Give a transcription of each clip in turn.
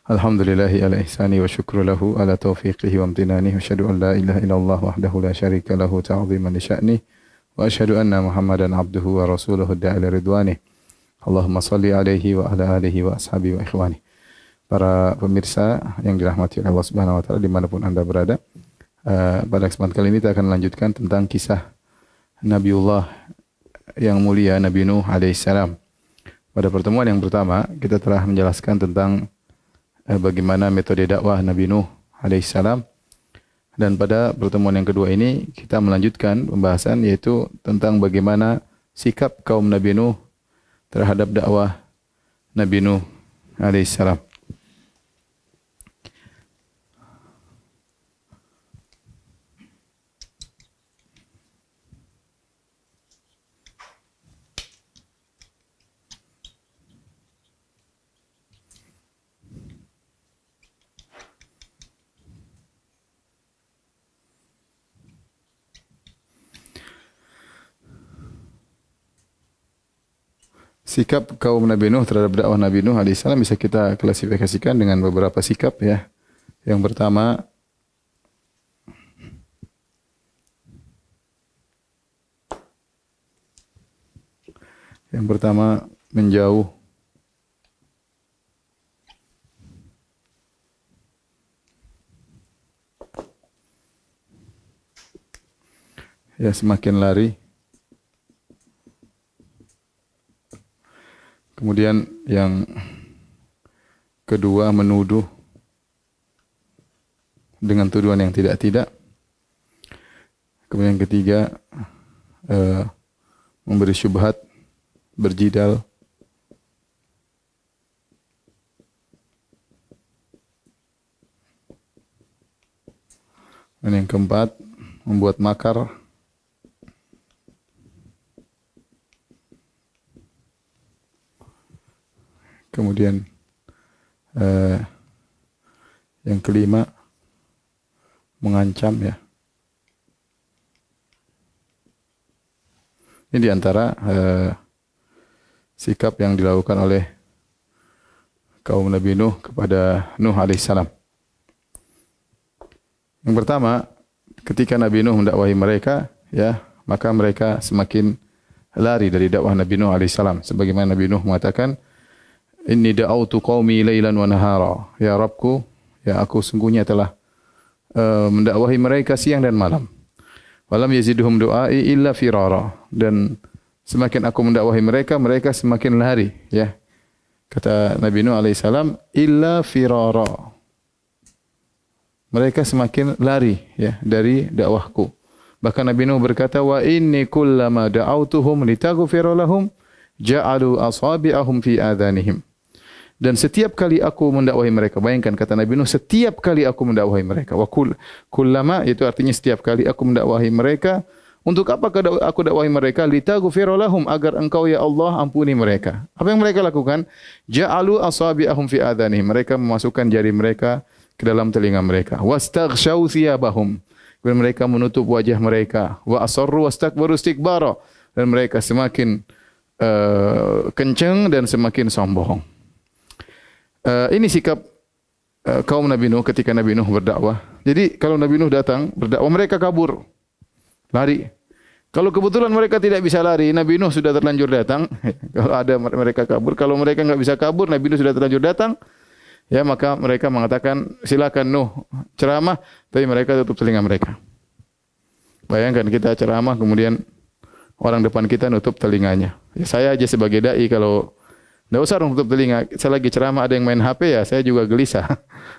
Alhamdulillahi ala ihsani wa syukru lahu ala taufiqihi wa amtinani wa asyhadu an la ilaha illallah wahdahu la syarika lahu ta'ziman li sya'ni wa asyhadu anna Muhammadan abduhu wa rasuluhu da'ila ridwani. Allahumma salli alaihi wa ala alihi wa ashabihi wa ikhwani. Para pemirsa yang dirahmati oleh Allah Subhanahu wa taala dimanapun Anda berada, pada kesempatan kali ini kita akan melanjutkan tentang kisah Nabiullah yang mulia Nabi Nuh alaihissalam. Pada pertemuan yang pertama kita telah menjelaskan tentang bagaimana metode dakwah Nabi Nuh alaihissalam, dan pada pertemuan yang kedua ini kita melanjutkan pembahasan yaitu tentang bagaimana sikap kaum Nabi Nuh terhadap dakwah Nabi Nuh alaihissalam. Sikap kaum Nabi Nuh terhadap dakwah Nabi Nuh alaihissalam bisa kita klasifikasikan dengan beberapa sikap ya. Yang pertama menjauh. Ya, semakin lari. Kemudian yang kedua menuduh dengan tuduhan yang tidak-tidak. Kemudian yang ketiga memberi syubhat, berjidal. Dan yang keempat membuat makar. Kemudian yang kelima mengancam ya. Ini diantara sikap yang dilakukan oleh kaum Nabi Nuh kepada Nuh alaihissalam. Yang pertama, ketika Nabi Nuh mendakwahi mereka, ya, maka mereka semakin lari dari dakwah Nabi Nuh alaihissalam. Sebagaimana Nabi Nuh mengatakan, Inni da'autu qaumi lailan wa nahara. Ya Rabbku, ya aku sungguhnya telah mendakwahi mereka siang dan malam. Walam yazidhum du'ai illa firara. Dan semakin aku mendakwahi mereka, mereka semakin lari, ya. Kata Nabi Nuh alaihissalam, illa firara. Mereka semakin lari, ya, dari dakwahku. Bahkan Nabi Nuh berkata, wa inni kullama da'autuhum litaghfira lahum ja'alu asabi'ahum fi adhanihim. Dan setiap kali aku mendakwahi mereka, bayangkan kata Nabi Nuh, setiap kali aku mendakwahi mereka, wa kullama itu artinya setiap kali aku mendakwahi mereka, untuk apa aku dakwahi mereka? Litaghfira lahum, agar engkau ya Allah ampuni mereka. Apa yang mereka lakukan? Ja'alu asabi'ahum fi adhanihim. Mereka memasukkan jari mereka ke dalam telinga mereka. Wastaghshaw thiyabahum. Dan mereka menutup wajah mereka. Wa asarru wastakbaru istikbara. Dan mereka semakin kencang dan semakin sombong. Ini sikap kaum Nabi Nuh ketika Nabi Nuh berdakwah. Jadi kalau Nabi Nuh datang berdakwah, mereka kabur, lari. Kalau kebetulan mereka tidak bisa lari, Nabi Nuh sudah terlanjur datang. Kalau ada mereka kabur, kalau mereka enggak bisa kabur, Nabi Nuh sudah terlanjur datang. Ya, maka mereka mengatakan, silakan Nuh ceramah, tapi mereka tutup telinga mereka. Bayangkan kita ceramah, kemudian orang depan kita nutup telinganya. Ya, saya aja sebagai dai kalau nggak usah tutup telinga. Saya lagi ceramah ada yang main HP, ya saya juga gelisah.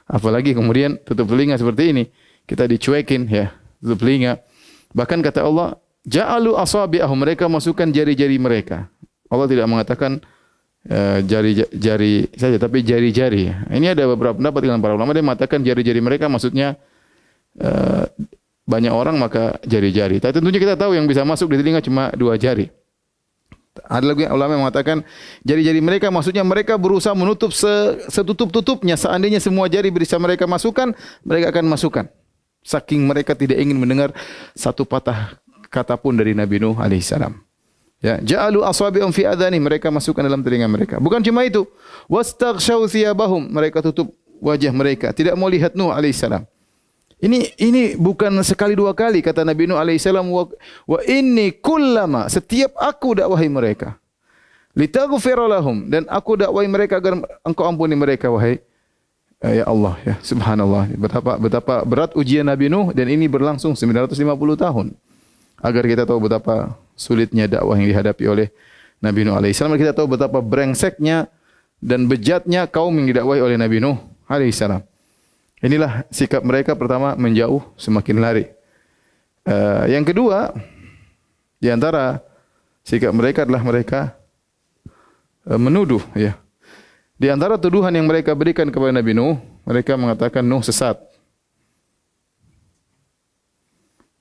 Apalagi kemudian tutup telinga seperti ini. Kita dicuekin, ya, tutup telinga. Bahkan kata Allah, ja'alu asabi'ahum, mereka masukkan jari-jari mereka. Allah tidak mengatakan jari-jari saja, tapi jari-jari. Ini ada beberapa pendapat dengan para ulama, dia mengatakan jari-jari mereka maksudnya banyak orang maka jari-jari. Tapi tentunya kita tahu yang bisa masuk di telinga cuma 2 jari. Ada lagi ulama yang mengatakan jari-jari mereka maksudnya mereka berusaha menutup setutup-tutupnya. Seandainya semua jari bisa mereka masukkan, mereka akan masukkan. Saking mereka tidak ingin mendengar satu patah kata pun dari Nabi Nuh alaihissalam. Ya, ja'alu asabi'um fi adhani, mereka masukkan dalam telinga mereka. Bukan cuma itu, wastaghshaw thiyabahum, mereka tutup wajah mereka, tidak mau lihat Nuh alaihissalam. Ini bukan sekali dua kali kata Nabi Nuh alaihissalam, wa inni kullama, setiap aku dakwahi mereka, litaghfira lahum, dan aku dakwahi mereka agar engkau ampuni mereka, wahai ya Allah, ya subhanallah. Betapa berat ujian Nabi Nuh, dan ini berlangsung 950 tahun. Agar kita tahu betapa sulitnya dakwah yang dihadapi oleh Nabi Nuh alaihissalam. Kita tahu betapa brengseknya dan bejatnya kaum yang didakwahi oleh Nabi Nuh alaihissalam. Inilah sikap mereka, pertama menjauh, semakin lari. Yang kedua, di antara sikap mereka adalah mereka menuduh, ya. Di antara tuduhan yang mereka berikan kepada Nabi Nuh, mereka mengatakan Nuh sesat.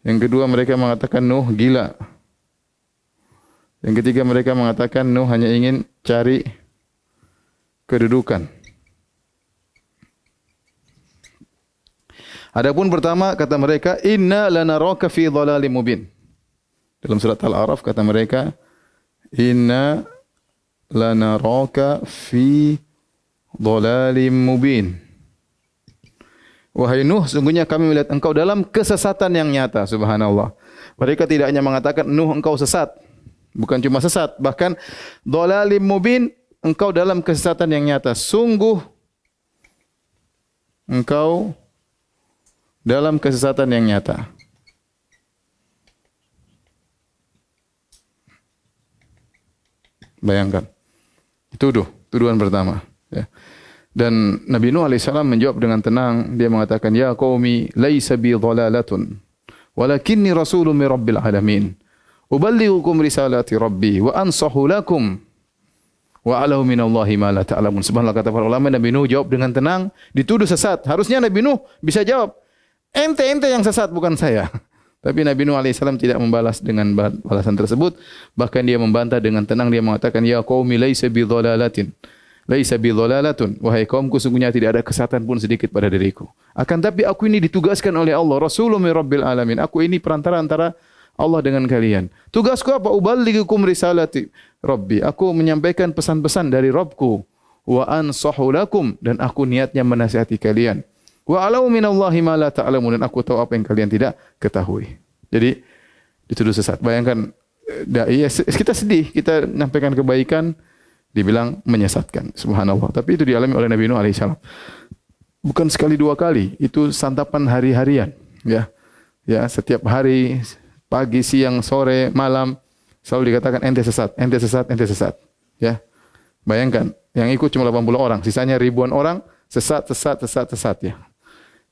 Yang kedua, mereka mengatakan Nuh gila. Yang ketiga, mereka mengatakan Nuh hanya ingin cari kedudukan. Adapun pertama, kata mereka, inna lanaraka fi dhalalim mubin. Dalam surat Al-A'raf kata mereka, inna lanaraka fi dhalalim mubin. Wahai Nuh, sungguhnya kami melihat engkau dalam kesesatan yang nyata. Subhanallah. Mereka tidak hanya mengatakan Nuh engkau sesat, bukan cuma sesat, bahkan dhalalim mubin, engkau dalam kesesatan yang nyata. Sungguh engkau dalam kesesatan yang nyata. Bayangkan. Tuduhan pertama, ya. Dan Nabi Nuh alaihissalam menjawab dengan tenang. Dia mengatakan, ya qaumi laisa bi dhalalatun walakinni rasulun min rabbil alamin. Uballighukum risalati rabbi wa ansahu lakum wa a'lamu minallahi ma la ta'lamun. Subhanallah, kata para ulama, Nabi Nuh jawab dengan tenang, dituduh sesat. Harusnya Nabi Nuh bisa jawab, ente yang sesat, bukan saya. Tapi Nabi Nuh alaihissalam tidak membalas dengan balasan tersebut. Bahkan dia membantah dengan tenang. Dia mengatakan, ya qaumi laisa bi dhalalatin. Laisa bi dhalalatun, wahai kaumku, sungguhnya tidak ada kesesatan pun sedikit pada diriku. Akan tapi aku ini ditugaskan oleh Allah, rasulun min rabbil alamin. Aku ini perantara antara Allah dengan kalian. Tugasku apa? Uballighukum risalati rabbi. Aku menyampaikan pesan-pesan dari Rabbku. Wa ansahu lakum, dan aku niatnya menasihati kalian. Wa a'lamu minallahi ma la ta'lamun, dan aku tahu apa yang kalian tidak ketahui. Jadi dituduh sesat. Bayangkan, kita sedih, kita menyampaikan kebaikan, dibilang menyesatkan. Subhanallah. Tapi itu dialami oleh Nabi Nuh alaihissalam. Bukan sekali dua kali. Itu santapan hari-harian. Ya, setiap hari, pagi, siang, sore, malam, selalu dikatakan ente sesat, ente sesat, ente sesat. Ya, bayangkan, yang ikut cuma 80 orang, sisanya ribuan orang sesat ya.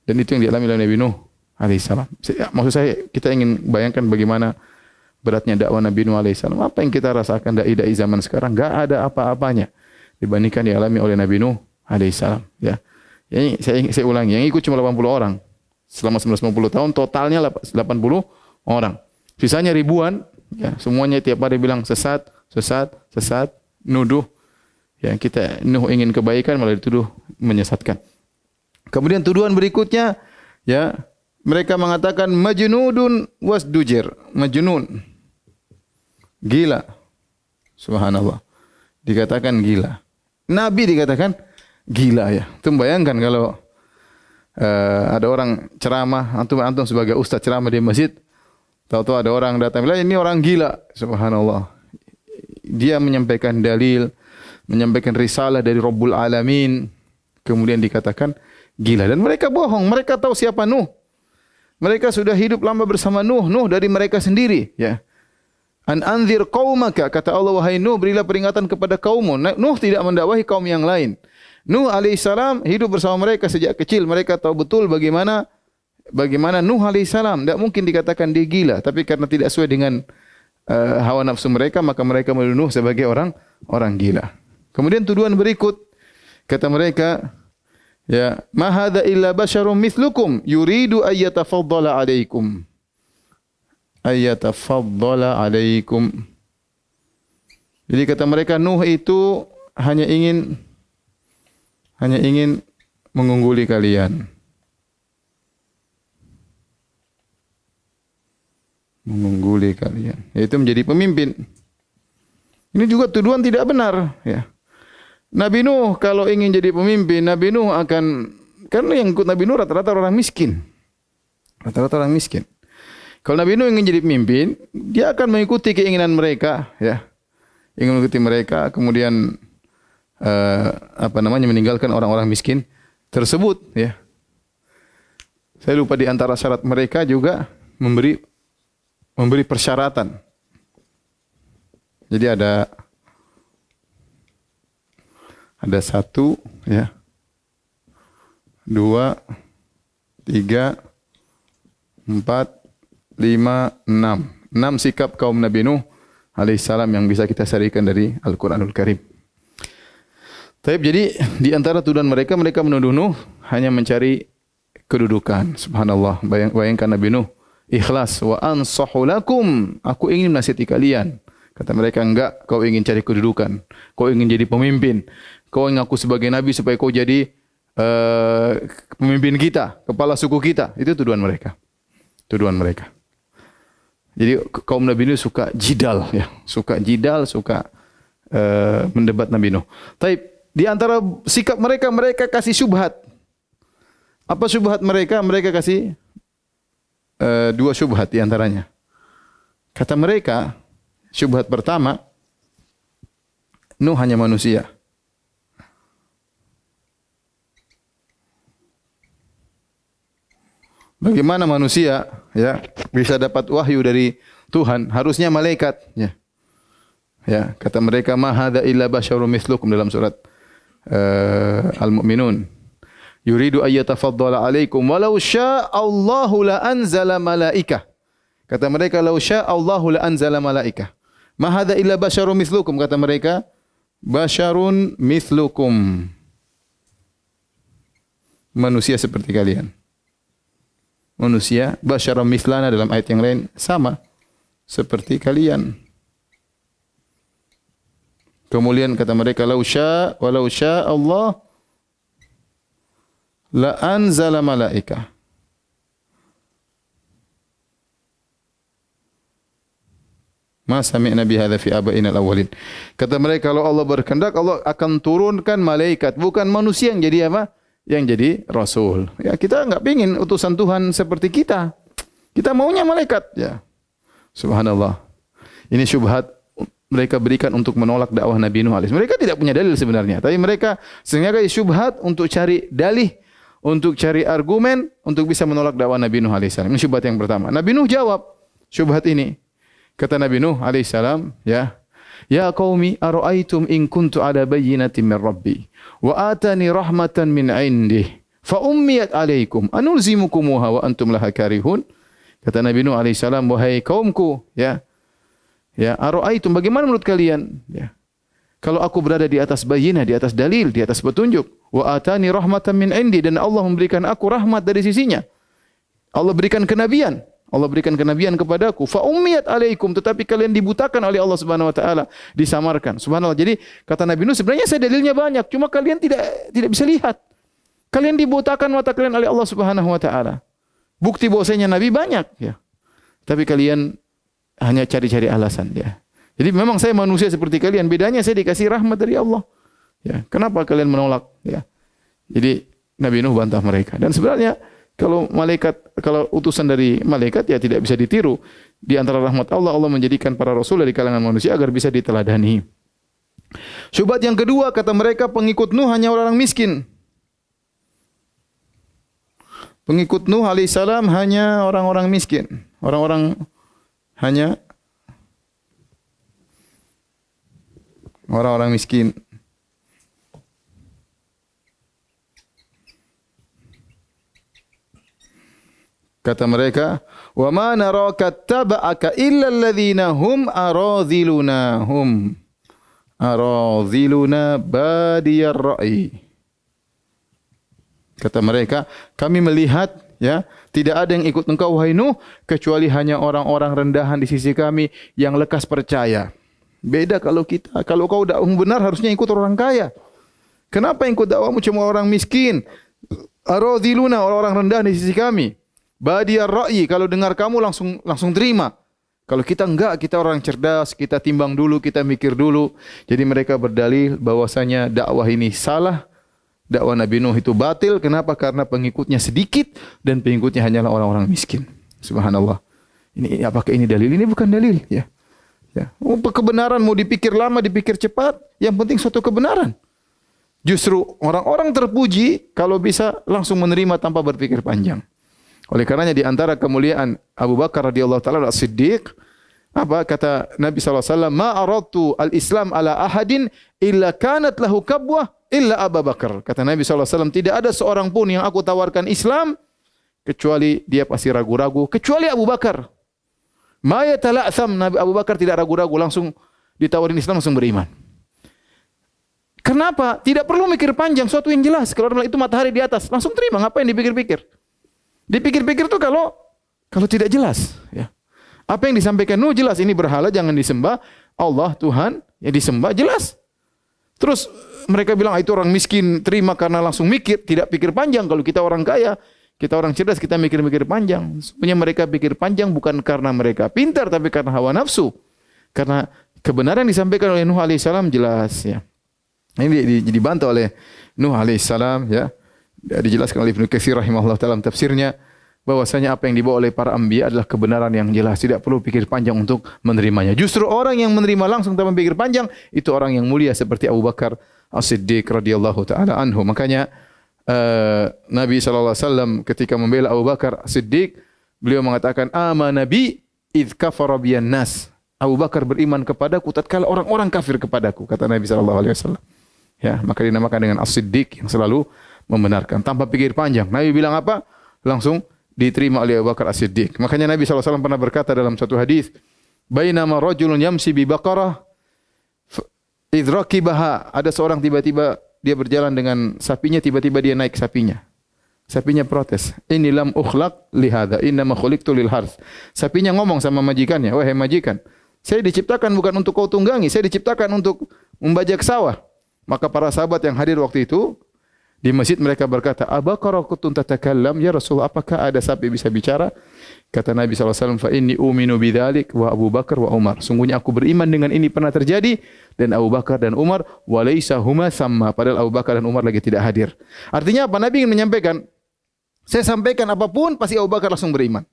Dan itu yang dialami oleh Nabi Nuh alaihissalam. Maksud saya, kita ingin bayangkan bagaimana beratnya dakwah Nabi Nuh alaihissalam. Apa yang kita rasakan dai-dai zaman sekarang, enggak ada apa-apanya dibandingkan dialami oleh Nabi Nuh alaihissalam, ya. Ini saya ulangi, yang ikut cuma 80 orang selama 950 tahun, totalnya 80 orang. Sisanya ribuan, ya, semuanya tiap hari bilang sesat, nuduh. Ya, kita Nuh ingin kebaikan malah dituduh menyesatkan. Kemudian tuduhan berikutnya, ya, mereka mengatakan majnudun wasdujir, majnun, gila. Subhanallah. Dikatakan gila. Nabi dikatakan gila, ya. Antum bayangkan kalau ada orang ceramah, antum sebagai ustaz ceramah di masjid, tahu-tahu ada orang datang bilang ini orang gila. Subhanallah. Dia menyampaikan dalil, menyampaikan risalah dari Rabbul Alamin, kemudian dikatakan gila. Dan mereka bohong. Mereka tahu siapa Nuh. Mereka sudah hidup lama bersama Nuh. Nuh dari mereka sendiri, ya. An anzir qaumaka, kata Allah, wahai Nuh, berilah peringatan kepada kaummu. Nuh tidak mendakwahi kaum yang lain. Nuh alaihissalam hidup bersama mereka sejak kecil. Mereka tahu betul bagaimana Nuh alaihissalam. Tidak mungkin dikatakan dia gila. Tapi karena tidak sesuai dengan hawa nafsu mereka, maka mereka menuduh Nuh sebagai orang gila. Kemudian tuduhan berikut, kata mereka, ya, ma hadza illa basyarum mithlukum yuridu ayyatafaddala alaikum. Ayyatafaddala alaikum. Jadi kata mereka, Nuh itu hanya ingin mengungguli kalian. Mengungguli kalian, yaitu menjadi pemimpin. Ini juga tuduhan tidak benar, ya. Nabi Nuh kalau ingin jadi pemimpin, Nabi Nuh akan, karena yang ikut Nabi Nuh rata-rata orang miskin. Rata-rata orang miskin. Kalau Nabi Nuh ingin jadi pemimpin, dia akan mengikuti keinginan mereka, ya. Ingin mengikuti mereka, kemudian meninggalkan orang-orang miskin tersebut, ya. Saya lupa di antara syarat mereka juga memberi persyaratan. Jadi ada 1, ya, 2, 3, 4, 5, 6. 6 sikap kaum Nabi Nuh alaihissalam yang bisa kita syarikan dari Al-Quranul Karim. Jadi di antara tuduhan mereka menuduh Nuh hanya mencari kedudukan. Subhanallah. Bayangkan Nabi Nuh ikhlas, wa ansahu lakum, aku ingin menasihati kalian. Kata mereka, enggak, kau ingin cari kedudukan, kau ingin jadi pemimpin, kau ingin aku sebagai nabi supaya kau jadi pemimpin kita, kepala suku kita. Itu tuduhan mereka. Tuduhan mereka. Jadi kaum Nabi Nuh suka jidal, ya, suka mendebat Nabi Nuh. Tapi di antara sikap mereka, mereka kasih syubhat. Apa syubhat mereka? Mereka kasih 2 syubhat di antaranya. Kata mereka, syubhat pertama, Nuh hanya manusia. Bagaimana manusia, ya, bisa dapat wahyu dari Tuhan? Harusnya malaikat, ya. Ya, kata mereka, ma hadza illa basyarun mithlukum, dalam surat Al-Mu'minun. Yuridu ayyatafaddala alaikum walau syaa Allahu la anzala malaikah. Kata mereka, law syaa Allahu la anzala malaikah. Ma hadza illa basyarun mithlukum, kata mereka, basyarun mithlukum. Manusia seperti kalian. Manusia, basyarun mithlana dalam ayat yang lain, sama seperti kalian. Kemudian kata mereka, walau syaa Allah la anzala malaikah. Ma sami'na bi hadza fi abaina al-awwalin. Kata mereka, kalau Allah berkehendak, Allah akan turunkan malaikat, bukan manusia yang jadi apa? Yang jadi rasul. Ya, kita enggak pengin utusan Tuhan seperti kita. Kita maunya malaikat, ya. Subhanallah. Ini syubhat mereka berikan untuk menolak dakwah Nabi Nuh alaihi. Mereka tidak punya dalil sebenarnya, tapi mereka sengaja syubhat untuk cari dalih, untuk cari argumen, untuk bisa menolak dakwah Nabi Nuh alaihi salam. Ini syubhat yang pertama. Nabi Nuh jawab syubhat ini. Kata Nabi Nuh alaihi salam, ya, ya qaumi ara'aitum in kuntu ala bayyinatin min rabbi wa atani rahmatan min indih fa ummiyat alaikum anulzimukumuha wa antum laha karihun. Kata Nabi Nuh alaihi salam, wahai kaumku, ya, ya, ara'aitum, bagaimana menurut kalian, ya, kalau aku berada di atas bayyinah, di atas dalil, di atas petunjuk, wa atani rahmatan min indi, dan Allah memberikan aku rahmat dari sisinya. Allah berikan kenabian. Allah berikan kenabian kepadaku. Fa ummiyat alaikum, tetapi kalian dibutakan oleh Allah Subhanahu wa taala, disamarkan. Subhanallah. Jadi kata Nabi Nuh, sebenarnya saya dalilnya banyak, cuma kalian tidak bisa lihat. Kalian dibutakan mata kalian oleh Allah Subhanahu wa taala. Bukti bahwasanya nabi banyak, ya. Tapi kalian hanya cari-cari alasan, ya. Jadi memang saya manusia seperti kalian, bedanya saya dikasih rahmat dari Allah. Ya, kenapa kalian menolak, ya? Jadi Nabi Nuh bantah mereka. Dan sebenarnya kalau utusan dari malaikat, ya, tidak bisa ditiru. Di antara rahmat Allah, Allah menjadikan para rasul dari kalangan manusia agar bisa diteladani. Syubhat yang kedua, kata mereka, pengikut Nuh hanya orang miskin. Pengikut Nuh alaihissalam hanya orang-orang miskin. Hanya orang-orang miskin. Kata mereka, wa ma naraka taba'aka illa alladhina hum aradhiluna badiyar ra'i. Kata mereka, kami melihat, ya, tidak ada yang ikut engkau wahai Nuh kecuali hanya orang-orang rendahan di sisi kami yang lekas percaya. Beda kalau kita, kalau kau dakwahmu benar harusnya ikut orang kaya. Kenapa ikut dakwahmu cuma orang miskin? Aradhiluna, orang-orang rendah di sisi kami. Badiyar ra'yi, kalau dengar kamu langsung terima. Kalau kita enggak, kita orang cerdas, kita timbang dulu, kita mikir dulu. Jadi mereka berdalil bahwasanya dakwah ini salah, dakwah Nabi Nuh itu batil. Kenapa? Karena pengikutnya sedikit dan pengikutnya hanyalah orang-orang miskin. Subhanallah. Ini apakah ini dalil? Ini bukan dalil, ya. Ya. Kebenaran mau dipikir lama, dipikir cepat, yang penting suatu kebenaran. Justru orang-orang terpuji kalau bisa langsung menerima tanpa berpikir panjang. Oleh karenanya di antara kemuliaan Abu Bakar radhiyallahu taala as-Siddiq, apa kata Nabi sallallahu alaihi wasallam, "Ma aradtu al-Islam ala ahadin illa kanat lahu kabwah illa Abu Bakar." Kata Nabi sallallahu alaihi wasallam, tidak ada seorang pun yang aku tawarkan Islam kecuali dia pasti ragu-ragu, kecuali Abu Bakar. Ma yatala'tham, Nabi Abu Bakar tidak ragu-ragu, langsung ditawarin Islam langsung beriman. Kenapa? Tidak perlu mikir panjang, suatu yang jelas. Kalau itu matahari di atas, langsung terima, ngapain dipikir-pikir? Dipikir-pikir itu kalau tidak jelas, ya. Apa yang disampaikan Nuh jelas, ini berhala jangan disembah, Allah Tuhan ya disembah jelas. Terus mereka bilang itu orang miskin terima karena langsung mikir, tidak pikir panjang. Kalau kita orang kaya, kita orang cerdas, kita mikir-mikir panjang. Sebenarnya mereka pikir panjang bukan karena mereka pintar, tapi karena hawa nafsu. Karena kebenaran yang disampaikan oleh Nuh alaihissalam jelas, ya. Ini dibantah oleh Nuh alaihissalam, ya. Dijelaskan oleh Ibnu Katsir rahimahullah dalam tafsirnya bahwasanya apa yang dibawa oleh para anbiya adalah kebenaran yang jelas, tidak perlu pikir panjang untuk menerimanya. Justru orang yang menerima langsung tanpa pikir panjang itu orang yang mulia seperti Abu Bakar As-Siddiq radhiyallahu taala anhu. Makanya Nabi sallallahu alaihi wasallam ketika membela Abu Bakar As-Siddiq, beliau mengatakan, "Amana bi id kafara biyan nas." Abu Bakar beriman kepadaku tatkala orang-orang kafir kepadaku, kata Nabi sallallahu alaihi wasallam. Ya, maka dinamakan dengan As-Siddiq yang selalu membenarkan tanpa pikir panjang. Nabi bilang apa? Langsung diterima oleh Abu Bakar As-Siddiq. Makanya Nabi SAW pernah berkata dalam satu hadis, "Bainama rajulun yamsi bi baqarah idh raqibaha." Ada seorang tiba-tiba dia berjalan dengan sapinya, tiba-tiba dia naik sapinya. Sapinya protes, "Inni lam ukhlaq li hadza, innama khuliqtu lil harth." Sapinya ngomong sama majikannya, "Wahai majikan, saya diciptakan bukan untuk kau tunggangi, saya diciptakan untuk membajak sawah." Maka para sahabat yang hadir waktu itu di masjid mereka berkata, "Abaqara kuntum tatakallam ya Rasul, apakah ada sapi bisa bicara?" Kata Nabi SAW, "Fa inni uminu bidzalik wa Abu Bakar wa Umar." Sungguhnya aku beriman dengan ini pernah terjadi dan Abu Bakar dan Umar walaysa huma samma, padahal Abu Bakar dan Umar lagi tidak hadir. Artinya apa? Nabi ingin menyampaikan, saya sampaikan apapun pasti Abu Bakar langsung beriman.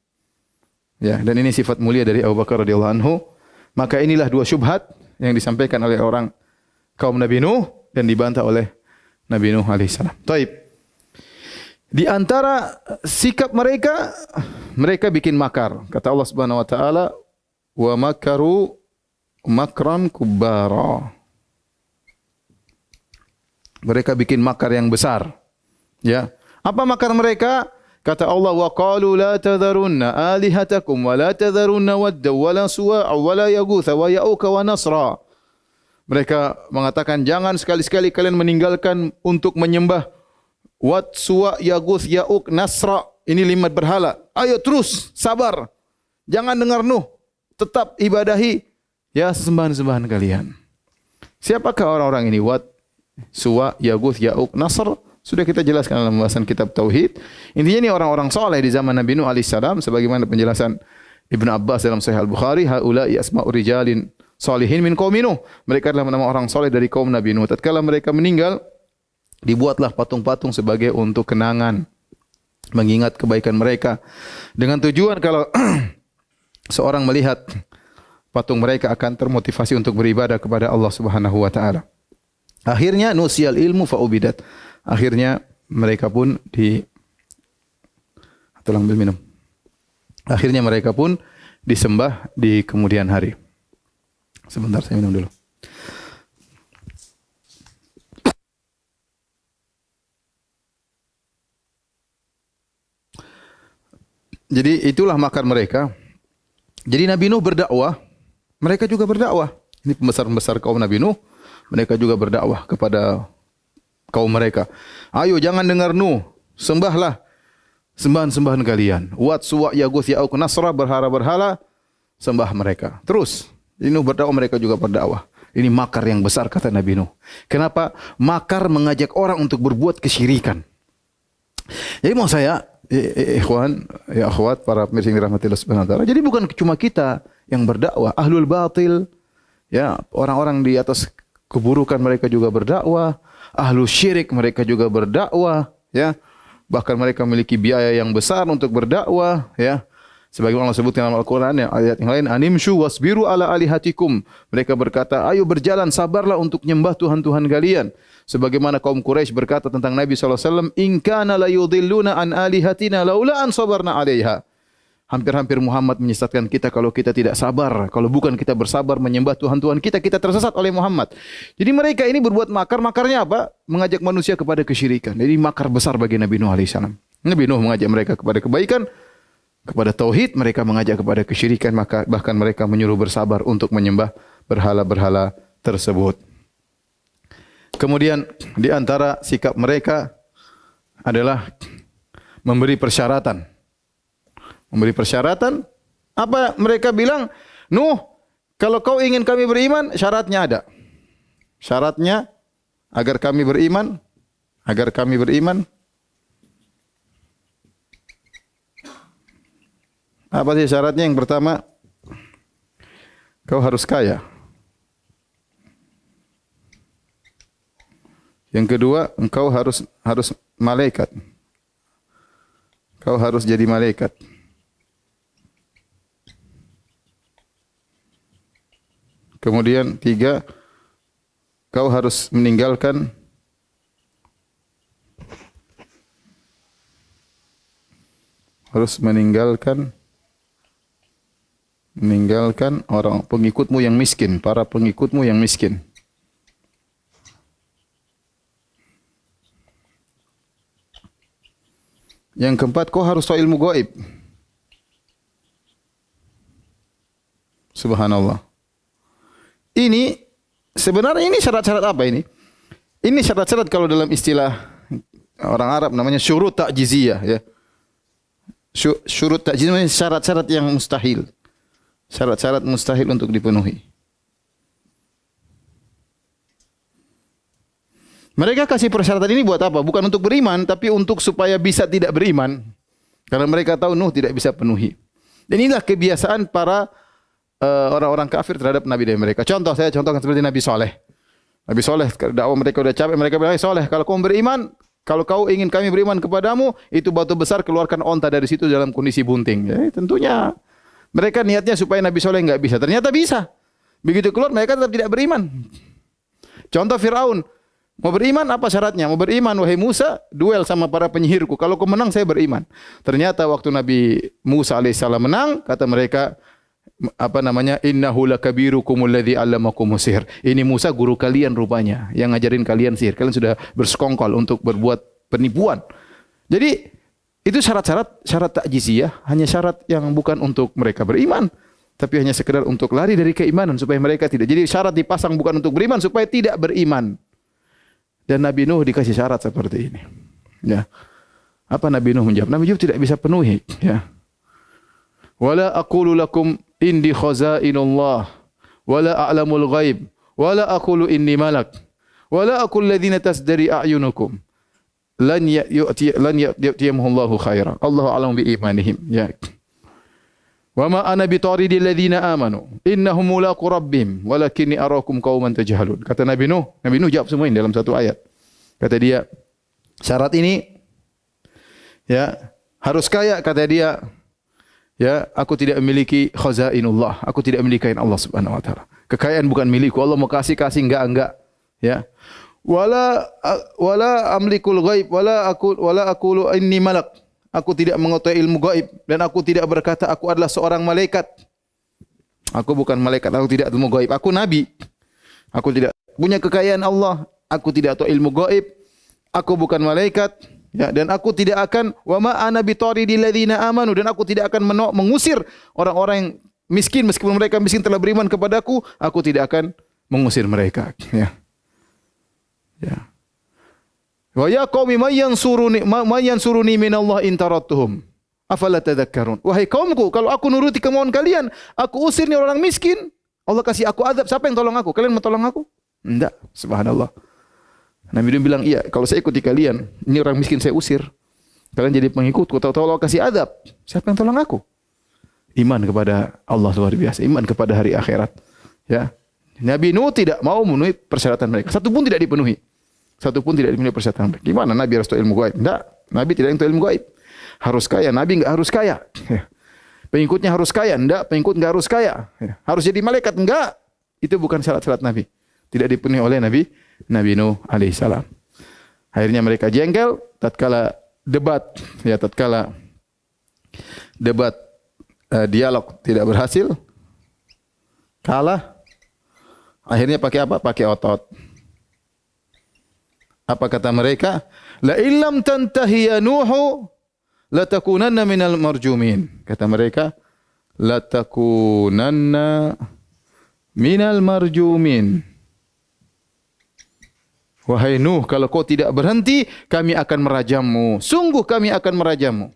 Ya, dan ini sifat mulia dari Abu Bakar radhiyallahu anhu. Maka inilah dua syubhat yang disampaikan oleh orang kaum Nabi Nuh dan dibantah oleh Nabi Nuh alaihissalam. Taib. Di antara sikap mereka, mereka bikin makar. Kata Allah Subhanahu wa taala, "Wa makaru makran kubbara." Mereka bikin makar yang besar. Ya. Apa makar mereka? Kata Allah, "Wa qalu la tadharunna alihatakum wa la tadharunna wadda wa la suwa'a wa la yaghutha wa ya'uka wa nasra." Mereka mengatakan jangan sekali-sekali kalian meninggalkan untuk menyembah Wat, Suwa, Yaguth, Ya'uk, Nasra. Ini 5 berhala. Ayo terus, sabar. Jangan dengar Nuh. Tetap ibadahi ya sembahan-sembahan kalian. Siapakah orang-orang ini? Wat, Suwa, Yaguth, Ya'uk, Nasr. Sudah kita jelaskan dalam pembahasan kitab Tauhid. Intinya ini orang-orang soleh di zaman Nabi Nuh alaihissalam. Sebagaimana penjelasan Ibn Abbas dalam Sahih Al-Bukhari. Haula'i asma'u rijalin salihin min qaumi Nuh. Mereka adalah nama orang soleh dari kaum Nabi Nuh. Tatkala mereka meninggal, dibuatlah patung-patung sebagai untuk kenangan, mengingat kebaikan mereka. Dengan tujuan kalau seorang melihat patung mereka akan termotivasi untuk beribadah kepada Allah Subhanahu wa taala. Akhirnya nusyal ilmu faubidat. Akhirnya mereka pun Akhirnya mereka pun disembah di kemudian hari. Sebentar saya minum dulu. Jadi itulah makar mereka. Jadi Nabi Nuh berdakwah, mereka juga berdakwah. Ini pembesar-pembesar kaum Nabi Nuh, mereka juga berdakwah kepada kaum mereka. Ayo jangan dengar Nuh, sembahlah sembahan-sembahan kalian. Wat, Suwa, Yaguth, Ya'uq, Nasra, berhala-berhala, sembah mereka. Terus Nabi Nuh berdakwah, mereka juga berdakwah. Ini makar yang besar kata Nabi Nuh. Kenapa? Makar mengajak orang untuk berbuat kesyirikan. Jadi mau saya Ikhwan, ya akhwat, para pemirsa yang dirahmati Allah Subhanahu wa taala. Jadi bukan cuma kita yang berdakwah, ahlul batil, ya, orang-orang di atas keburukan mereka juga berdakwah, ahlu syirik mereka juga berdakwah, ya. Bahkan mereka memiliki biaya yang besar untuk berdakwah, ya. Sebagaimana Allah sebutkan dalam Al-Qur'an, ya, ayat yang lain, animshu wasbiru ala alihatikum. Mereka berkata, ayo berjalan, sabarlah untuk nyembah Tuhan-Tuhan kalian. Sebagaimana kaum Quraisy berkata tentang Nabi SAW, in kana la yudhilluna an alihatina laula an sabarna alaiha. Hampir-hampir Muhammad menyesatkan kita kalau kita tidak sabar. Kalau bukan kita bersabar menyembah Tuhan-Tuhan kita, kita tersesat oleh Muhammad. Jadi mereka ini berbuat makar. Makarnya apa? Mengajak manusia kepada kesyirikan. Jadi makar besar bagi Nabi Nuh AS. Nabi Nuh mengajak mereka kepada kebaikan, kepada tauhid, mereka mengajak kepada kesyirikan, maka bahkan mereka menyuruh bersabar untuk menyembah berhala-berhala tersebut. Kemudian di antara sikap mereka adalah memberi persyaratan. Memberi persyaratan, apa mereka bilang? Nuh, kalau kau ingin kami beriman, syaratnya ada. Syaratnya agar kami beriman, apa sih syaratnya? Yang pertama, kau harus kaya. Yang kedua, engkau harus malaikat. Kau harus jadi malaikat. Kemudian 3, kau harus meninggalkan orang pengikutmu yang miskin, para pengikutmu yang miskin. Yang keempat, kau harus tahu ilmu gaib. Subhanallah. Ini sebenarnya ini syarat-syarat apa ini? Ini syarat-syarat kalau dalam istilah orang Arab namanya syurut ta'jiziyah, ya. Syurut ta'jiziyah syarat-syarat yang mustahil. Syarat-syarat mustahil untuk dipenuhi. Mereka kasih persyaratan ini buat apa? Bukan untuk beriman, tapi untuk supaya bisa tidak beriman. Karena mereka tahu Nuh tidak bisa penuhi. Dan inilah kebiasaan para orang-orang kafir terhadap nabi dari mereka. Saya contohkan seperti Nabi Saleh. Nabi Saleh, dakwah mereka sudah capek, mereka bilang, Saleh, kalau kau beriman, kalau kau ingin kami beriman kepadamu, itu batu besar, keluarkan onta dari situ dalam kondisi bunting. Ya, tentunya mereka niatnya supaya Nabi Saleh enggak bisa. Ternyata bisa. Begitu keluar, mereka tetap tidak beriman. Contoh Fir'aun. Mau beriman apa syaratnya? Mau beriman, wahai Musa, duel sama para penyihirku. Kalau kau menang, saya beriman. Ternyata waktu Nabi Musa alaihissalam menang, kata mereka, innahu lakabirukumul ladzi 'allamakumus sihr. Ini Musa guru kalian rupanya yang ngajarin kalian sihir. Kalian sudah bersekongkol untuk berbuat penipuan. Jadi itu syarat ta'jiziyah, hanya syarat yang bukan untuk mereka beriman, tapi hanya sekedar untuk lari dari keimanan supaya mereka tidak. Jadi syarat dipasang bukan untuk beriman supaya tidak beriman. Dan Nabi Nuh dikasih syarat seperti ini. Ya. Apa Nabi Nuh menjawab? Nabi Nuh tidak bisa penuhi, ya. Wala aqulu lakum indi khazainullah wala a'lamul ghaib wala aqulu inni malak wala aqul ladzina tasdari a'yunukum lan yu'tiyahumullahu khaira. Allahu a'lamu bi imanihim. Ya. Wa ma ana bitaridil ladzina amanu innahum mulaqu rabbihim walakinni arakum qauman tajhalun. Kata Nabi Nuh jawab semua ini dalam satu ayat. Kata dia, syarat ini ya harus kaya, kata dia. Ya, aku tidak memiliki khazainullah. Aku tidak memiliki kekayaan Allah Subhanahu wa taala. Kekayaan bukan milikku. Allah mau kasih enggak. Ya. Wala amlikul ghaib wala aqulu inni malak. Aku tidak mengetahui ilmu gaib dan aku tidak berkata aku adalah seorang malaikat. Aku bukan malaikat, aku tidak ilmu gaib. Aku nabi. Aku tidak punya kekayaan Allah. Aku tidak tahu ilmu gaib. Aku bukan malaikat. Ya, dan aku tidak akan wa ma ana bitaridil ladzina amanu, dan aku tidak akan mengusir orang-orang yang miskin meskipun mereka miskin telah beriman kepadaku, aku tidak akan mengusir mereka, ya. Ya. Wa ya qaumi may yansuruni minallah in tarattuhum afala tadhakkarun. Wahai kaumku, kalau aku nuruti kemauan kalian, aku usir nih orang miskin, Allah kasih aku azab, siapa yang tolong aku? Kalian mau tolong aku? Enggak, subhanallah. Nabi Nuh bilang, iya, kalau saya ikuti kalian, ini orang miskin saya usir. Kalian jadi pengikutku, tahu-tahu Allah kasih adab. Siapa yang tolong aku? Iman kepada Allah luar biasa, iman kepada hari akhirat. Ya. Nabi Nuh tidak mau memenuhi persyaratan mereka. Satu pun tidak dipenuhi. Satu pun tidak dipenuhi persyaratan mereka. Gimana Nabi harus tahu ilmu gaib? Tidak. Nabi tidak tahu ilmu gaib. Harus kaya. Nabi enggak harus kaya. Ya. Pengikutnya harus kaya. Tidak. Pengikut enggak harus kaya. Ya. Harus jadi malaikat? Enggak. Itu bukan syarat-syarat Nabi. Tidak dipenuhi oleh Nabi Nuh alaihissalam. Akhirnya mereka jengkel tatkala debat, ya tatkala debat dialog tidak berhasil, kalah. Akhirnya pakai apa? Pakai otot. Apa kata mereka? La illam tantahi ya Nuhu la takunanna minal marjumin. Kata mereka, la takunanna minal marjumin. Wahai Nuh, kalau kau tidak berhenti, kami akan merajammu. Sungguh kami akan merajammu.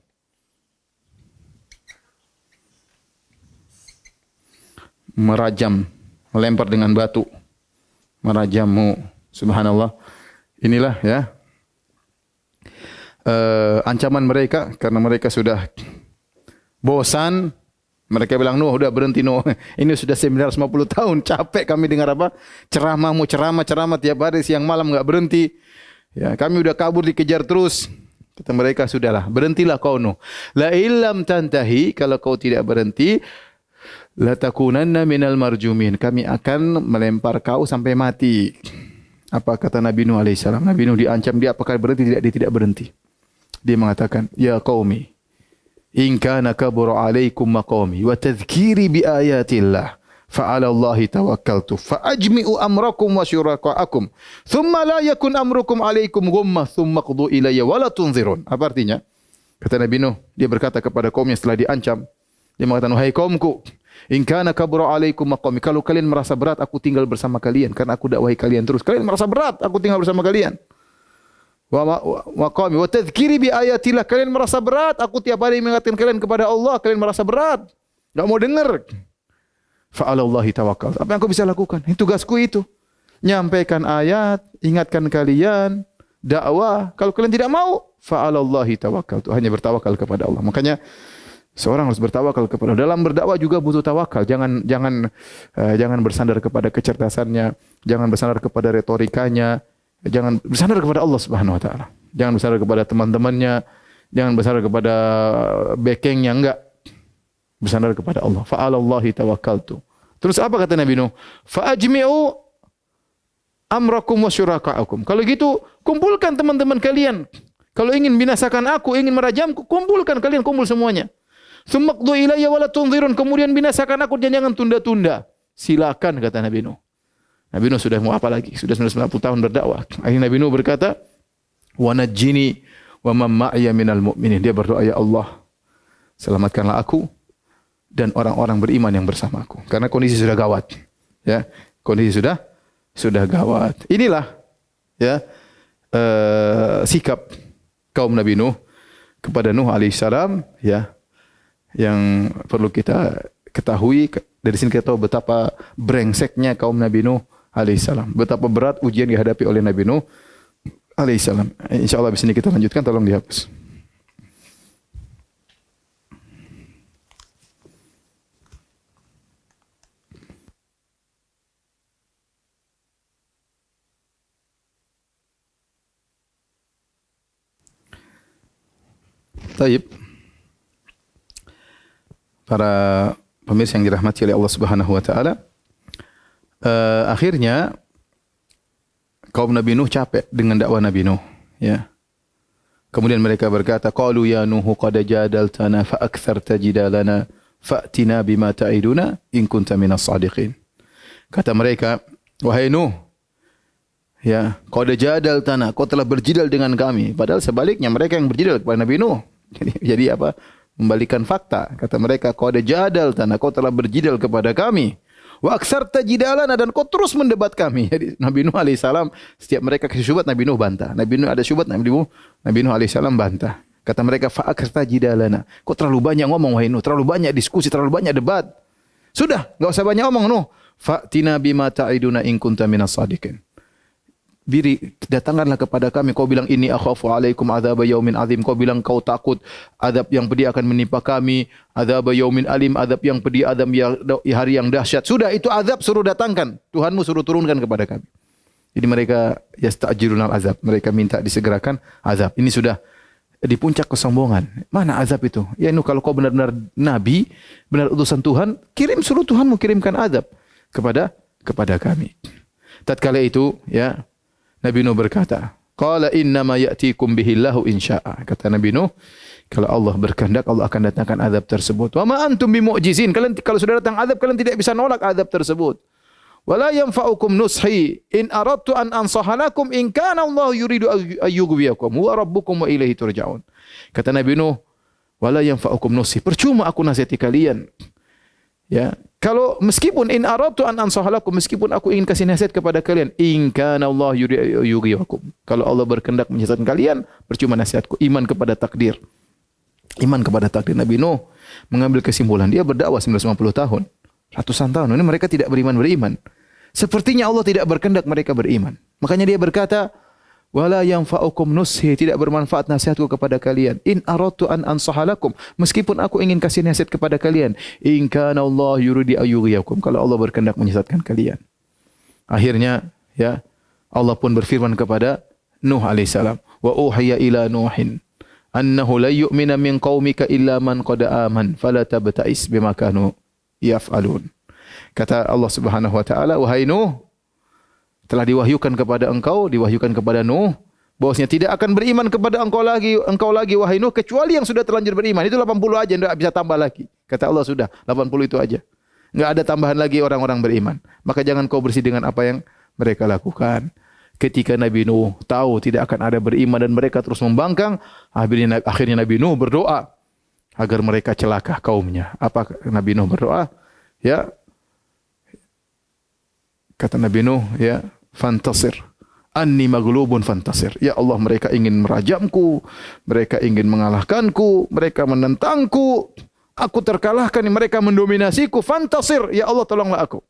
Merajam, melempar dengan batu. Merajammu. Subhanallah. Inilah ya ancaman mereka karena mereka sudah bosan. Mereka bilang, Nuh, udah berhenti Nuh. Ini sudah 950 tahun. Capek kami dengar apa? Ceramahmu, ceramah tiap hari, siang malam enggak berhenti. Ya, kami udah kabur dikejar terus. Kata mereka, sudahlah, berhentilah kau Nuh. La illam tantahi, kalau kau tidak berhenti, la takunanna minal marjumin. Kami akan melempar kau sampai mati. Apa kata Nabi Nuh alaihissalam? Nabi Nuh diancam, dia apakah berhenti? Tidak, dia tidak berhenti. Dia mengatakan, ya qaumi, in kana kabura alaikum maqami wa tadhkiri bi ayatillah fa 'ala Allahi tawakkaltu fa ajmi'u amrakum wa syurakaakum thumma la yakun amrukum alaikum ghummah thumma qdu ilayya wa la tunzirun. Apa artinya? Kata Nabi Nuh, dia berkata kepada kaumnya setelah diancam, dia mengatakan, wahai kaumku, in kana kabura alaikum maqami, kalau kalian merasa berat aku tinggal bersama kalian karena aku dakwahi kalian terus. Kalian merasa berat aku tinggal bersama kalian. Wa qami wa tadhkiri bi ayatillah, kalian merasa berat aku tiap hari mengingatkan kalian kepada Allah, kalian merasa berat, enggak mau dengar. Fa 'ala Allahi tawakkal. Apa yang aku bisa lakukan? Itu tugasku itu. Nyampaikan ayat, ingatkan kalian, dakwah. Kalau kalian tidak mau, fa 'ala Allahi tawakkal. Hanya bertawakal kepada Allah. Makanya seorang harus bertawakal kepada Allah. Dalam berdakwah juga butuh tawakal. Jangan bersandar kepada kecerdasannya, jangan bersandar kepada retorikanya. Jangan bersandar kepada Allah Subhanahu wa taala. Jangan bersandar kepada teman-temannya, jangan bersandar kepada backingnya, enggak. Bersandar kepada Allah. Fa 'ala Allahi tawakkaltu. Terus apa kata Nabi Nuh? Fa ajmi'u amrakum wa syurakaakum. Kalau gitu, kumpulkan teman-teman kalian. Kalau ingin binasakan aku, ingin merajamku, kumpulkan kalian, kumpul semuanya. Tsumma qdu ilayya wa la tunzirun. Kemudian binasakan aku dan jangan tunda-tunda. Silakan kata Nabi Nuh. Nabi Nuh sudah mau apa lagi? Sudah 990 tahun berdakwah. Akhirnya Nabi Nuh berkata, "Wa najjini wa man ma'iya minal mu'minin." Dia berdoa, ya Allah, selamatkanlah aku dan orang-orang beriman yang bersamaku. Karena kondisi sudah gawat. Ya, kondisi sudah gawat. Inilah ya sikap kaum Nabi Nuh kepada Nuh alaihissalam, ya, yang perlu kita ketahui. Dari sini kita tahu betapa brengseknya kaum Nabi Nuh alaihissalam. Betapa berat ujian dihadapi oleh Nabi Nuh alaihissalam. InsyaAllah di sini kita lanjutkan, tolong dihapus. Taib. Para pemirsa yang dirahmati oleh Allah Subhanahu wa taala, akhirnya kaum Nabi Nuh capek dengan dakwah Nabi Nuh, ya. Kemudian mereka berkata, qalu ya Nuh qad jadaltana fa aktsarta jidalana fa'tina bima ta'iduna in kunta minas shadiqin. Kata mereka, wahai Nuh, ya, qad jadaltana, kau telah berjidal dengan kami. Padahal sebaliknya mereka yang berjidal kepada Nabi Nuh. Jadi apa? Membalikan fakta. Kata mereka, qad jadaltana, kau telah berjidal kepada kami. Wa aktsarta jidalana, dan kau terus mendebat kami. Jadi Nabi Nuh alaihissalam, setiap mereka kasih syubhat, Nabi Nuh bantah. Nabi Nuh ada syubhat, Nabi Nuh alaihissalam bantah. Kata mereka, fa aktsarta jidalana, kau terlalu banyak ngomong wahai Nuh, terlalu banyak diskusi, terlalu banyak debat. Sudah, enggak usah banyak ngomong Nuh. Fa'tina bima ta'iduna in kunta minas shadiqin. datangkanlah kepada kami. Kau bilang ini akhafu alaikum adzab yaumin azim. Kau bilang kau takut azab yang pedih akan menimpa kami. Adzab yaumin alim, azab yang pedih, azab yang hari yang dahsyat. Sudah itu azab suruh datangkan. Tuhanmu suruh turunkan kepada kami. Jadi mereka yasta'jilunal azab. Mereka minta disegerakan azab. Ini sudah di puncak kesombongan. Mana azab itu? Ya Nuh, kalau kau benar-benar nabi, benar utusan Tuhan, suruh Tuhanmu kirimkan azab kepada kami. Tatkala itu, ya, Nabi Nuh berkata, qala innama ya'tikum bihillahu insya'a. Kata Nabi Nuh, kalau Allah berkehendak, Allah akan datangkan azab tersebut. Wa ma antum bimu'jizin. Kalian kalau sudah datang azab, kalian tidak bisa nolak azab tersebut. Wala yanfa'ukum nushi in aradtu an ansaha lakum in kana Allah yuridu ayyughwiyakum huwa rabbukum wa ilaihi turja'un. Kata Nabi Nuh, wala yanfa'ukum nushi. Percuma aku nasihati kalian. Ya, kalau meskipun in aradtu an ansaha lakum, meskipun aku ingin kasih nasihat kepada kalian, in kana Allah yuridu ayyughwiyakum. Kalau Allah berkehendak menyesatkan kalian, percuma nasihatku. Iman kepada takdir. Iman kepada takdir. Nabi Nuh mengambil kesimpulan, dia berdakwah 950 tahun. Ratusan tahun. Ini mereka tidak beriman. Sepertinya Allah tidak berkehendak mereka beriman. Makanya dia berkata, wala yanfa'ukum nushi, tidak bermanfaat nasihatku kepada kalian. In aradtu an ansaha lakum, meskipun aku ingin kasih nasihat kepada kalian. In kana Allah yuridu ayyughwiyakum, kalau Allah berkehendak menyesatkan kalian. Akhirnya, ya, Allah pun berfirman kepada Nuh alaihissalam, wa uhiya ila Nuhin annahu la yu'mina min qaumika illa man qad aman fala tabta'is bima kanu yaf'alun. Kata Allah Subhanahu wa taala, wahai Nuh, telah diwahyukan kepada engkau, diwahyukan kepada Nuh, bahwasanya tidak akan beriman kepada engkau lagi wahai Nuh, kecuali yang sudah terlanjur beriman. Itu 80 aja, enggak bisa tambah lagi. Kata Allah, sudah 80 itu aja. Enggak ada tambahan lagi orang-orang beriman. Maka jangan kau bersih dengan apa yang mereka lakukan. Ketika Nabi Nuh tahu tidak akan ada beriman dan mereka terus membangkang, akhirnya Nabi Nuh berdoa agar mereka celaka kaumnya. Apa Nabi Nuh berdoa? Ya, kata Nabi Nuh, ya, fantasir, anni maghlubun fantasir. Ya Allah, mereka ingin merajamku, mereka ingin mengalahkanku, mereka menentangku, aku terkalahkan, mereka mendominasiku, fantasir, ya Allah tolonglah aku.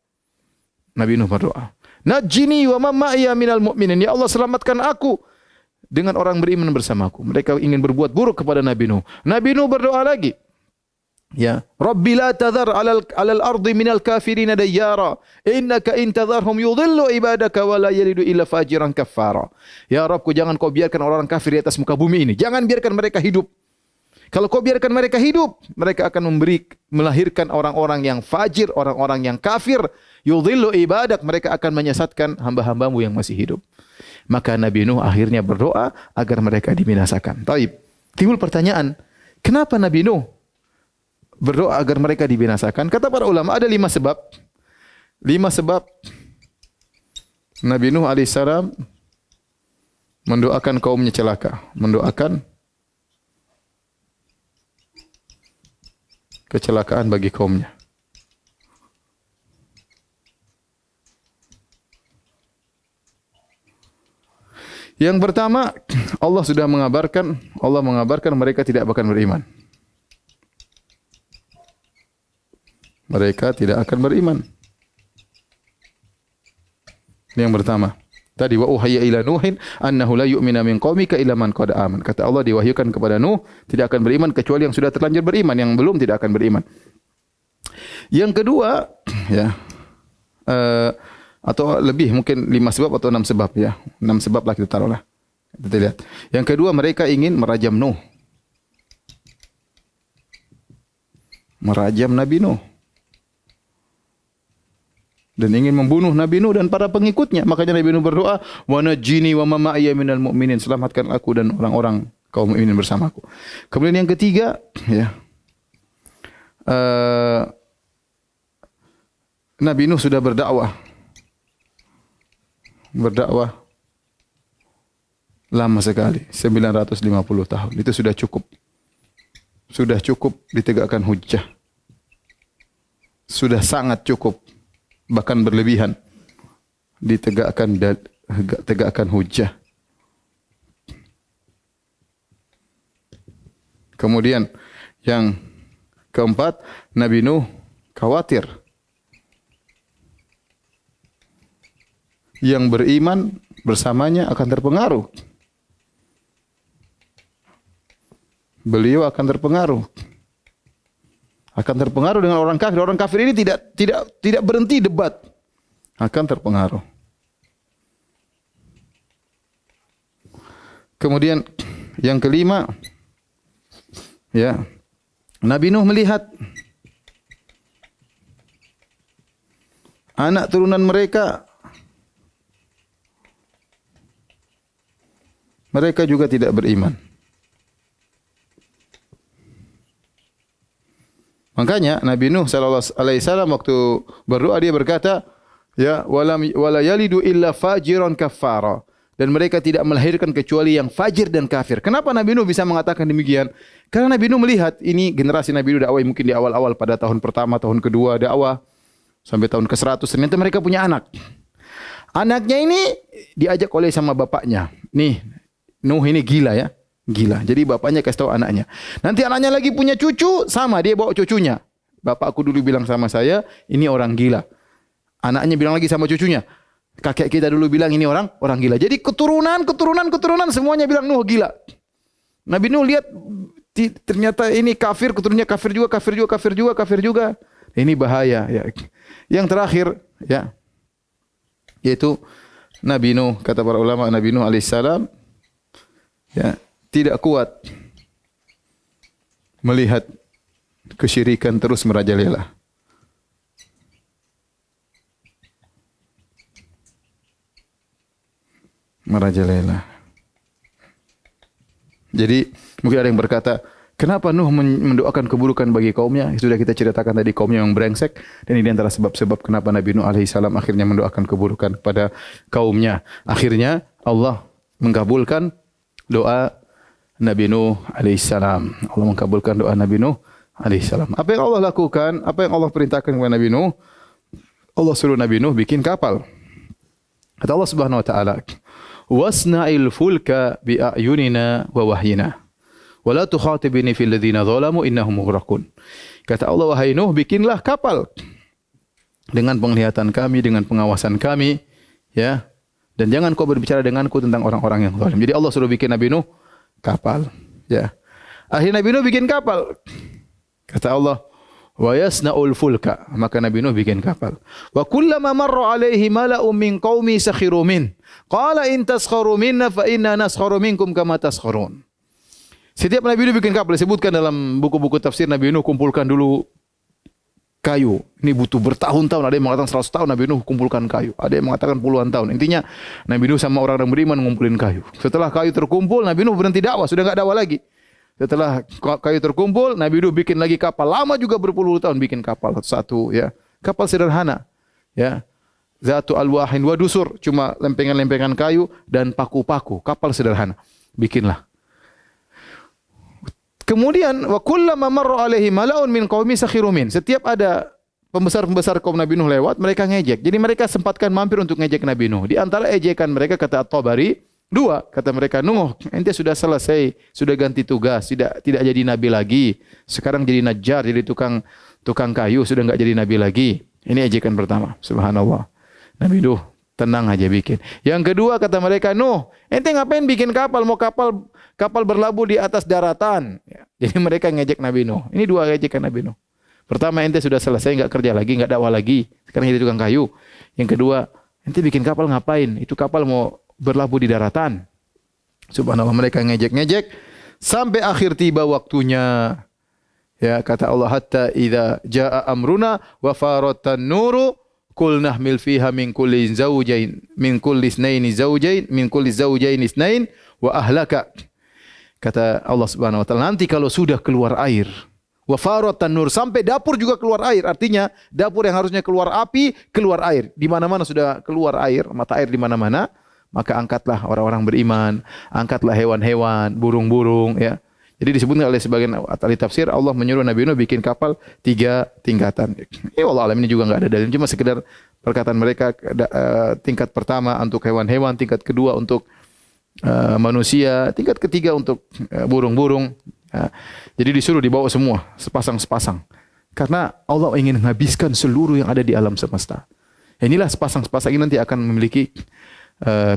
Nabi Nuh berdoa, najjini wa man ma'iya minal mu'minin, ya Allah selamatkan aku dengan orang beriman bersamaku. Mereka ingin berbuat buruk kepada Nabi Nuh. Nabi Nuh berdoa lagi. Ya, Rabbi la tadhar 'alal ardi minal kafirin dayyara innaka in tadharhum yudhillu ibadaka wa la yalidu illa fajiran kaffara. Ya Rabbku, jangan kau biarkan orang kafir di atas muka bumi ini. Jangan biarkan mereka hidup. Kalau kau biarkan mereka hidup, mereka akan melahirkan orang-orang yang fajir, orang-orang yang kafir. Yudhillu ibadak, mereka akan menyesatkan hamba-hambamu yang masih hidup. Maka Nabi Nuh akhirnya berdoa agar mereka dibinasakan. Taib. Timbul pertanyaan, kenapa Nabi Nuh berdoa agar mereka dibinasakan? Kata para ulama ada 5 sebab. 5 sebab Nabi Nuh alaihissalam mendoakan kaumnya celaka, mendoakan kecelakaan bagi kaumnya. Yang pertama, Allah mengabarkan mereka tidak akan beriman. Mereka tidak akan beriman. Yang pertama. Tadi wa uhayya ila Nuhin annahu la yu'mina min qaumika illa man qad aman. Kata Allah, diwahyukan kepada Nuh tidak akan beriman kecuali yang sudah terlanjur beriman, yang belum tidak akan beriman. Yang kedua, ya, atau lebih mungkin 5 sebab atau 6 sebab, ya. 6 sebab lah kita taruhlah. Kita lihat. Yang kedua, mereka ingin merajam Nuh. Merajam Nabi Nuh. Dan ingin membunuh Nabi Nuh dan para pengikutnya. Makanya Nabi Nuh berdoa, wa najjini wa ma ma'iya minal mu'minin, selamatkan aku dan orang-orang kaum mukminin bersamaku. Kemudian yang ketiga, ya, Nabi Nuh sudah berdakwah lama sekali, 950 tahun. Itu sudah cukup. Sudah cukup ditegakkan hujjah. Sudah sangat cukup. Bahkan berlebihan tegakkan hujjah. Kemudian yang keempat, Nabi Nuh khawatir yang beriman bersamanya akan terpengaruh. Beliau akan terpengaruh. Akan terpengaruh dengan orang kafir. Orang kafir ini tidak berhenti debat. Akan terpengaruh. Kemudian yang kelima, ya, Nabi Nuh melihat anak turunan mereka juga tidak beriman. Makanya Nabi Nuh sallallahu alaihi wasallam waktu berdoa dia berkata, ya, wala yalidu illa fajiran kafara. Dan mereka tidak melahirkan kecuali yang fajir dan kafir. Kenapa Nabi Nuh bisa mengatakan demikian? Karena Nabi Nuh melihat ini generasi Nabi Nuh dakwah mungkin di awal-awal pada tahun pertama, tahun kedua dakwah sampai tahun ke-100 ternyata mereka punya anak. Anaknya ini diajak oleh sama bapaknya. Nih, Nuh ini gila ya. Gila. Jadi bapaknya kasih tahu anaknya. Nanti anaknya lagi punya cucu, sama dia bawa cucunya. Bapakku dulu bilang sama saya, ini orang gila. Anaknya bilang lagi sama cucunya, kakek kita dulu bilang ini orang gila. Jadi keturunan semuanya bilang Nuh gila. Nabi Nuh lihat ternyata ini kafir, keturunannya kafir juga. Ini bahaya ya. Yang terakhir ya, yaitu Nabi Nuh, kata para ulama, Nabi Nuh alaihissalam ya, tidak kuat melihat kesyirikan terus merajalela. Jadi mungkin ada yang berkata, kenapa Nuh mendoakan keburukan bagi kaumnya? Sudah kita ceritakan tadi, kaumnya yang brengsek, dan ini antara sebab-sebab kenapa Nabi Nuh alaihissalam akhirnya mendoakan keburukan kepada kaumnya. Akhirnya Allah mengabulkan doa Nabi Nuh alaihissalam. Allah mengabulkan doa Nabi Nuh alaihissalam. Apa yang Allah lakukan? Apa yang Allah perintahkan kepada Nabi Nuh? Allah suruh Nabi Nuh bikin kapal. Kata Allah Subhanahu wa taala, "Wasna'il fulka bi a'yunina wa wahyina. Wa la tukhatibni fil ladzina zalamu innahum mughraqun." Kata Allah, wahai Nuh, bikinlah kapal dengan penglihatan kami, dengan pengawasan kami, ya. Dan jangan kau berbicara denganku tentang orang-orang yang zalim. Jadi Allah suruh bikin Nabi Nuh kapal, ya. Akhirnya Nabi Nuh bikin kapal. Kata Allah, wa yasna'ul fulka, maka Nabi Nuh bikin kapal. Wa kullama marra alaihi mala'un min qaumi sakhiru min. Qala in taskharu minna fa inna naskharu minkum kama taskharun. Setiap Nabi Nuh bikin kapal, disebutkan dalam buku-buku tafsir, Nabi Nuh kumpulkan dulu kayu. Ini butuh bertahun-tahun. Ada yang mengatakan 100 tahun Nabi Nuh kumpulkan kayu. Ada yang mengatakan puluhan tahun. Intinya Nabi Nuh sama orang-orang beriman ngumpulin kayu. Setelah kayu terkumpul, Nabi Nuh berhenti dakwah, sudah enggak dakwah lagi. Setelah kayu terkumpul, Nabi Nuh bikin lagi kapal. Lama juga berpuluh tahun bikin kapal satu, ya. Kapal sederhana, ya. Zatu alwahin wa dusur, cuma lempengan-lempengan kayu dan paku-paku. Kapal sederhana. Bikinlah. Kemudian wa kullama marra alaihi mala'un min qaumi sakhiru min. Setiap ada pembesar-pembesar kaum Nabi Nuh lewat, mereka ngejek. Jadi mereka sempatkan mampir untuk ngejek Nabi Nuh. Di antara ejekan mereka, kata At-Tabari, dua, kata mereka, Nuh, ente sudah selesai, sudah ganti tugas, tidak jadi nabi lagi. Sekarang jadi najjar, jadi tukang kayu, sudah enggak jadi nabi lagi. Ini ejekan pertama. Subhanallah. Nabi Nuh tenang aja bikin. Yang kedua, kata mereka, Nuh, ente ngapain bikin kapal? Mau kapal berlabuh di atas daratan. Ya. Jadi mereka ngejek Nabi Nuh. Ini dua ejekan Nabi Nuh. Pertama, ente sudah selesai, enggak kerja lagi, enggak dakwah lagi. Sekarang jadi tukang kayu. Yang kedua, ente bikin kapal ngapain? Itu kapal mau berlabuh di daratan. Subhanallah, mereka ngejek-ngejek sampai akhir tiba waktunya. Ya, kata Allah, hatta idza jaa amruna wa faratan nuru qul nahmil fiha min kulli zawjain min kulli zawjain itsnain wa ahlaka. Kata Allah Subhanahu wa taala, nanti kalau sudah keluar air, wa faratan nur, sampai dapur juga keluar air. Artinya dapur yang harusnya keluar api, keluar air. Di mana-mana sudah keluar air, mata air di mana-mana. Maka angkatlah orang-orang beriman, angkatlah hewan-hewan, burung-burung, ya. Jadi disebutkan oleh sebagian ahli tafsir, Allah menyuruh Nabi Nuh bikin kapal 3 tingkatan. Allah alam, ini juga enggak ada dalil, cuma sekedar perkataan mereka. Tingkat pertama untuk hewan-hewan, tingkat kedua untuk manusia, tingkat ketiga untuk burung-burung. Ya. Jadi disuruh dibawa semua, sepasang-sepasang. Karena Allah ingin menghabiskan seluruh yang ada di alam semesta. Inilah sepasang-sepasang ini nanti akan memiliki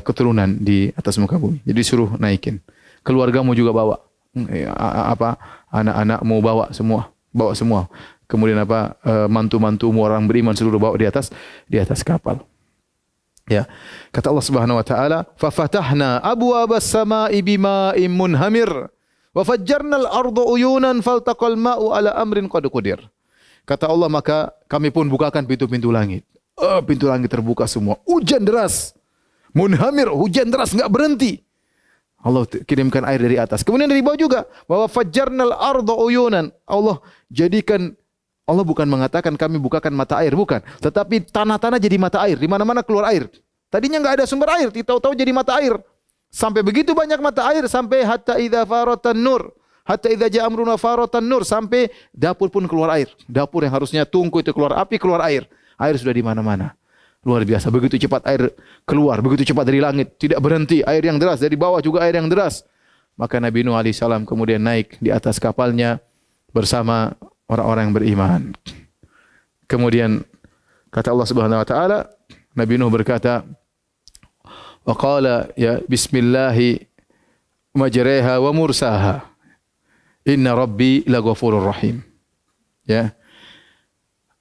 keturunan di atas muka bumi. Jadi suruh naikin. Keluargamu juga bawa. Anak-anakmu bawa semua. Kemudian mantu-mantumu orang beriman seluruh bawa di atas kapal. Ya. Kata Allah Subhanahu wa taala, "Fa fatahna abwaabas samaa'i bima'in munhamir wa fajjarnal arda uyunan faltaqal ma'u ala amrin qad qadir." Kata Allah, maka kami pun bukakan pintu-pintu langit. Pintu langit terbuka semua. Hujan deras. Munhamir, hujan deras enggak berhenti. Allah kirimkan air dari atas. Kemudian dari bawah juga, bahwa fajjarnal arda uyunan. Allah bukan mengatakan kami bukakan mata air, bukan. Tetapi tanah-tanah jadi mata air. Di mana-mana keluar air. Tadinya enggak ada sumber air, tahu-tahu jadi mata air. Sampai begitu banyak mata air, sampai hatta idza faratan nur. Hatta idza ja'a amruna faratan nur. Sampai dapur pun keluar air. Dapur yang harusnya tungku itu keluar api, keluar air. Air sudah di mana-mana. Luar biasa. Begitu cepat air keluar. Begitu cepat dari langit. Tidak berhenti. Air yang deras. Dari bawah juga air yang deras. Maka Nabi Nuh AS kemudian naik di atas kapalnya bersama orang-orang yang beriman. Kemudian kata Allah Subhanahu wa taala, Nabi Nuh berkata, wa qala ya bismillahi majreha wa mursaha. Inna rabbi laghafurur rahim. Ya.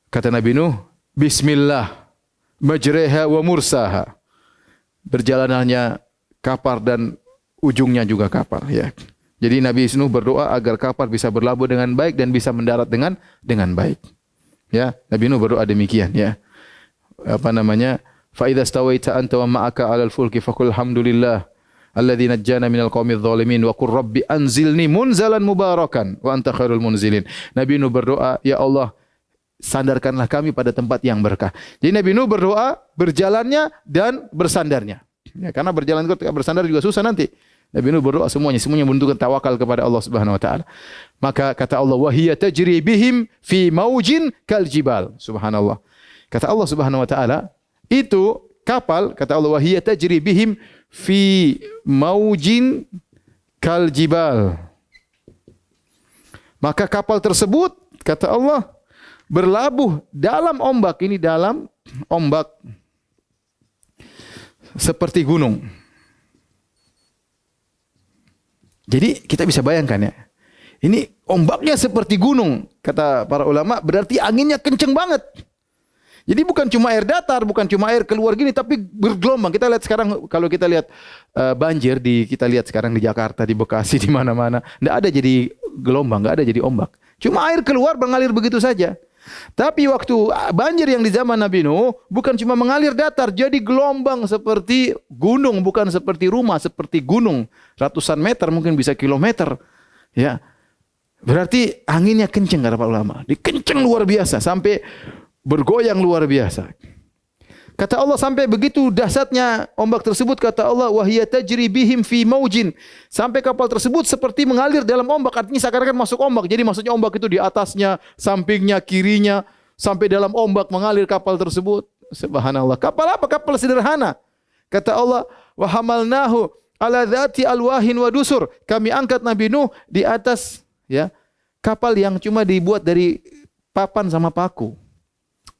Kata Nabi Nuh, bismillah majreha wa mursaha. Berjalanannya kapal dan ujungnya juga kapal, ya. Jadi Nabi Nuh berdoa agar kapal bisa berlabuh dengan baik dan bisa mendarat dengan baik. Ya, Nabi Nuh berdoa demikian, ya. Fa idza stawaita anta wa ma'aka 'alal fulki faqul hamdulillah alladzi najjana minal qaumidz zalimin wa qur rabbi anzilni munzalan mubarakan wa anta khairul munzilin. Nabi Nuh berdoa, ya Allah, sandarkanlah kami pada tempat yang berkah. Jadi Nabi Nuh berdoa berjalannya dan bersandarnya. Ya, karena berjalan ketika bersandar juga susah nanti. Nabi Nuh berdoa semuanya membentukkan tawakal kepada Allah Subhanahu wa taala. Maka kata Allah, wa hiya tajri bihim fi maujin kal jibal. Subhanallah. Kata Allah Subhanahu wa taala, itu kapal, kata Allah, wa hiya tajri bihim fi maujin kal jibal. Maka kapal tersebut, kata Allah, berlabuh dalam ombak, ini dalam ombak seperti gunung. Jadi kita bisa bayangkan, ya. Ini ombaknya seperti gunung. Kata para ulama, berarti anginnya kenceng banget. Jadi bukan cuma air datar, bukan cuma air keluar gini, tapi bergelombang. Kita lihat sekarang, kalau kita lihat banjir, kita lihat sekarang di Jakarta, di Bekasi, di mana-mana. Tidak ada jadi gelombang, tidak ada jadi ombak. Cuma air keluar mengalir begitu saja. Tapi waktu banjir yang di zaman Nabi Nuh, bukan cuma mengalir datar, jadi gelombang seperti gunung, bukan seperti rumah, seperti gunung. Ratusan meter, mungkin bisa kilometer. Ya, berarti anginnya kenceng, kata para ulama. Dikenceng luar biasa, sampai bergoyang luar biasa. Kata Allah, sampai begitu dahsyatnya ombak tersebut, kata Allah, wa hiya tajri bihim fi maujin. Sampai kapal tersebut seperti mengalir dalam ombak, artinya seakan-akan masuk ombak. Jadi maksudnya ombak itu di atasnya, sampingnya, kirinya, sampai dalam ombak mengalir kapal tersebut. Subhanallah. Kapal apa? Kapal sederhana. Kata Allah, wa hamalnahu ala dzati alwahin wa dusur. Kami angkat Nabi Nuh di atas, ya, kapal yang cuma dibuat dari papan sama paku.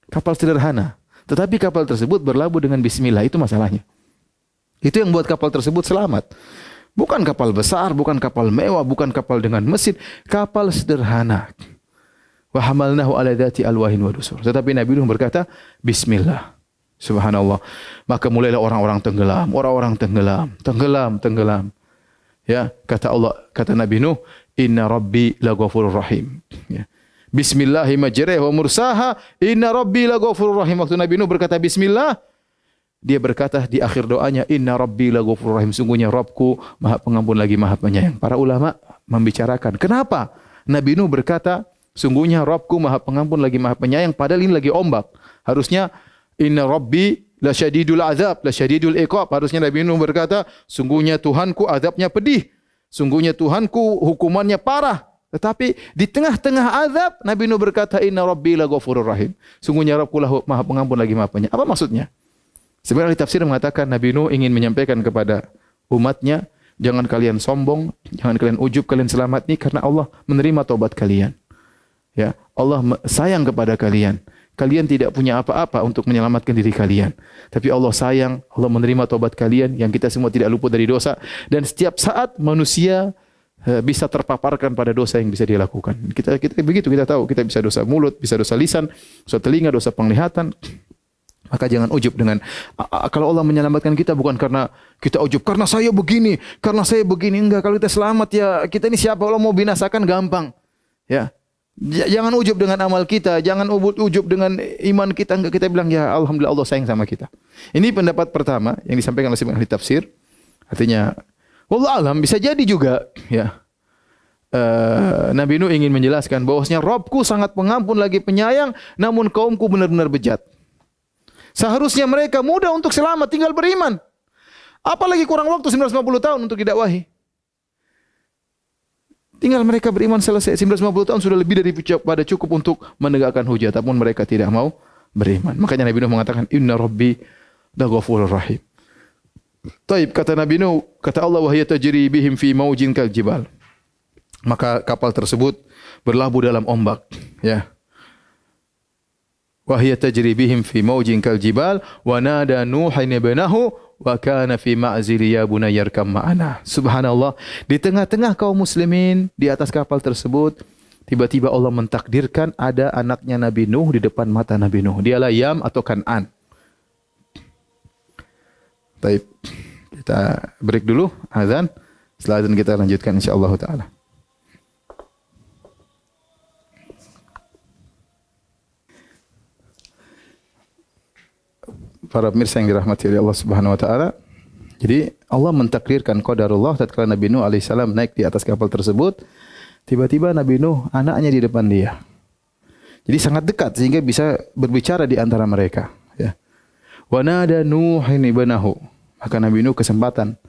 Kapal sederhana. Tetapi kapal tersebut berlabuh dengan bismillah, itu masalahnya. Itu yang buat kapal tersebut selamat. Bukan kapal besar, bukan kapal mewah, bukan kapal dengan mesin, kapal sederhana. Wa hamalnahu ala dzati alwahin wa dusur. Tetapi Nabi Nuh berkata, bismillah. Subhanallah. Maka mulailah orang-orang tenggelam. Ya, kata Allah, kata Nabi Nuh, inna rabbi laghafurur rahim. Ya. Bismillahi majreha wa mursaha, inna rabbi laghafurur rahim. Waktu Nabi Nuh berkata bismillah, dia berkata di akhir doanya, inna rabbi laghafurur rahim. Sungguhnya Rabbku Maha Pengampun lagi Maha Penyayang. Para ulama membicarakan, kenapa Nabi Nuh berkata, sungguhnya Rabbku Maha Pengampun lagi Maha Penyayang, padahal ini lagi ombak. Harusnya inna rabbi lasyadidul azab, lasyadidul iqab. Harusnya Nabi Nuh berkata, sungguhnya Tuhanku azabnya pedih. Sungguhnya Tuhanku hukumannya parah. Tetapi di tengah-tengah azab, Nabi Nuh berkata, inna rabbi laghafurur rahim. Sungguhnya Rabbku lah Maha Pengampun lagi Maha Penyayang. Apa maksudnya? Sebenarnya tafsir mengatakan Nabi Nuh ingin menyampaikan kepada umatnya, jangan kalian sombong, jangan kalian ujub, kalian selamat nih karena Allah menerima taubat kalian. Ya, Allah sayang kepada kalian. Kalian tidak punya apa-apa untuk menyelamatkan diri kalian. Tapi Allah sayang, Allah menerima taubat kalian yang kita semua tidak luput dari dosa. Dan setiap saat manusia bisa terpaparkan pada dosa yang bisa dia lakukan. Kita begitu, kita tahu kita bisa dosa mulut, bisa dosa lisan, dosa telinga, dosa penglihatan. Maka jangan ujub dengan kalau Allah menyelamatkan kita bukan karena kita ujub, karena saya begini, karena saya begini. Enggak, kalau kita selamat ya kita ini siapa, Allah mau binasakan gampang. Ya. Jangan ujub dengan amal kita, jangan ujub dengan iman kita. Enggak, kita bilang ya alhamdulillah Allah sayang sama kita. Ini pendapat pertama yang disampaikan oleh sebagian ahli tafsir. Artinya wallah alam bisa jadi juga ya. Nabi Nuh ingin menjelaskan bahwasanya Rabbku sangat pengampun lagi penyayang, namun kaumku benar-benar bejat. Seharusnya mereka mudah untuk selamat, tinggal beriman. Apalagi kurang waktu 950 tahun untuk didakwahi. Tinggal mereka beriman selesai. 950 tahun sudah lebih daripada cukup untuk menegakkan hujah. Namun mereka tidak mau beriman. Makanya Nabi Nuh mengatakan, Inna Rabbi laghafurur rahim. Taib, kata Nabi Nuh, kata Allah, wahya tajri bihim fi maujin kal jibal. Maka kapal tersebut berlabuh dalam ombak. Ya. Wahya tajri bihim fi maujin kal jibal. Wa nada Nuhan ibnahu wa kana fi ma'zili ya bunayya arkam ma'ana. Subhanallah, di tengah-tengah kaum muslimin di atas kapal tersebut tiba-tiba Allah mentakdirkan ada anaknya Nabi Nuh di depan mata Nabi Nuh. Dialah Yam atau Kan'an. Baik, kita break dulu azan. Setelah azan kita lanjutkan insyaallah taala. Para pemirsa yang dirahmati oleh Allah Subhanahu wa taala. Jadi Allah mentakdirkan qadarullah tatkala Nabi Nuh alaihissalam naik di atas kapal tersebut, tiba-tiba Nabi Nuh anaknya di depan dia. Jadi sangat dekat sehingga bisa berbicara di antara mereka, ya. Wa nada Nuhan ibnahu. Maka Nabi Nuh kesempatan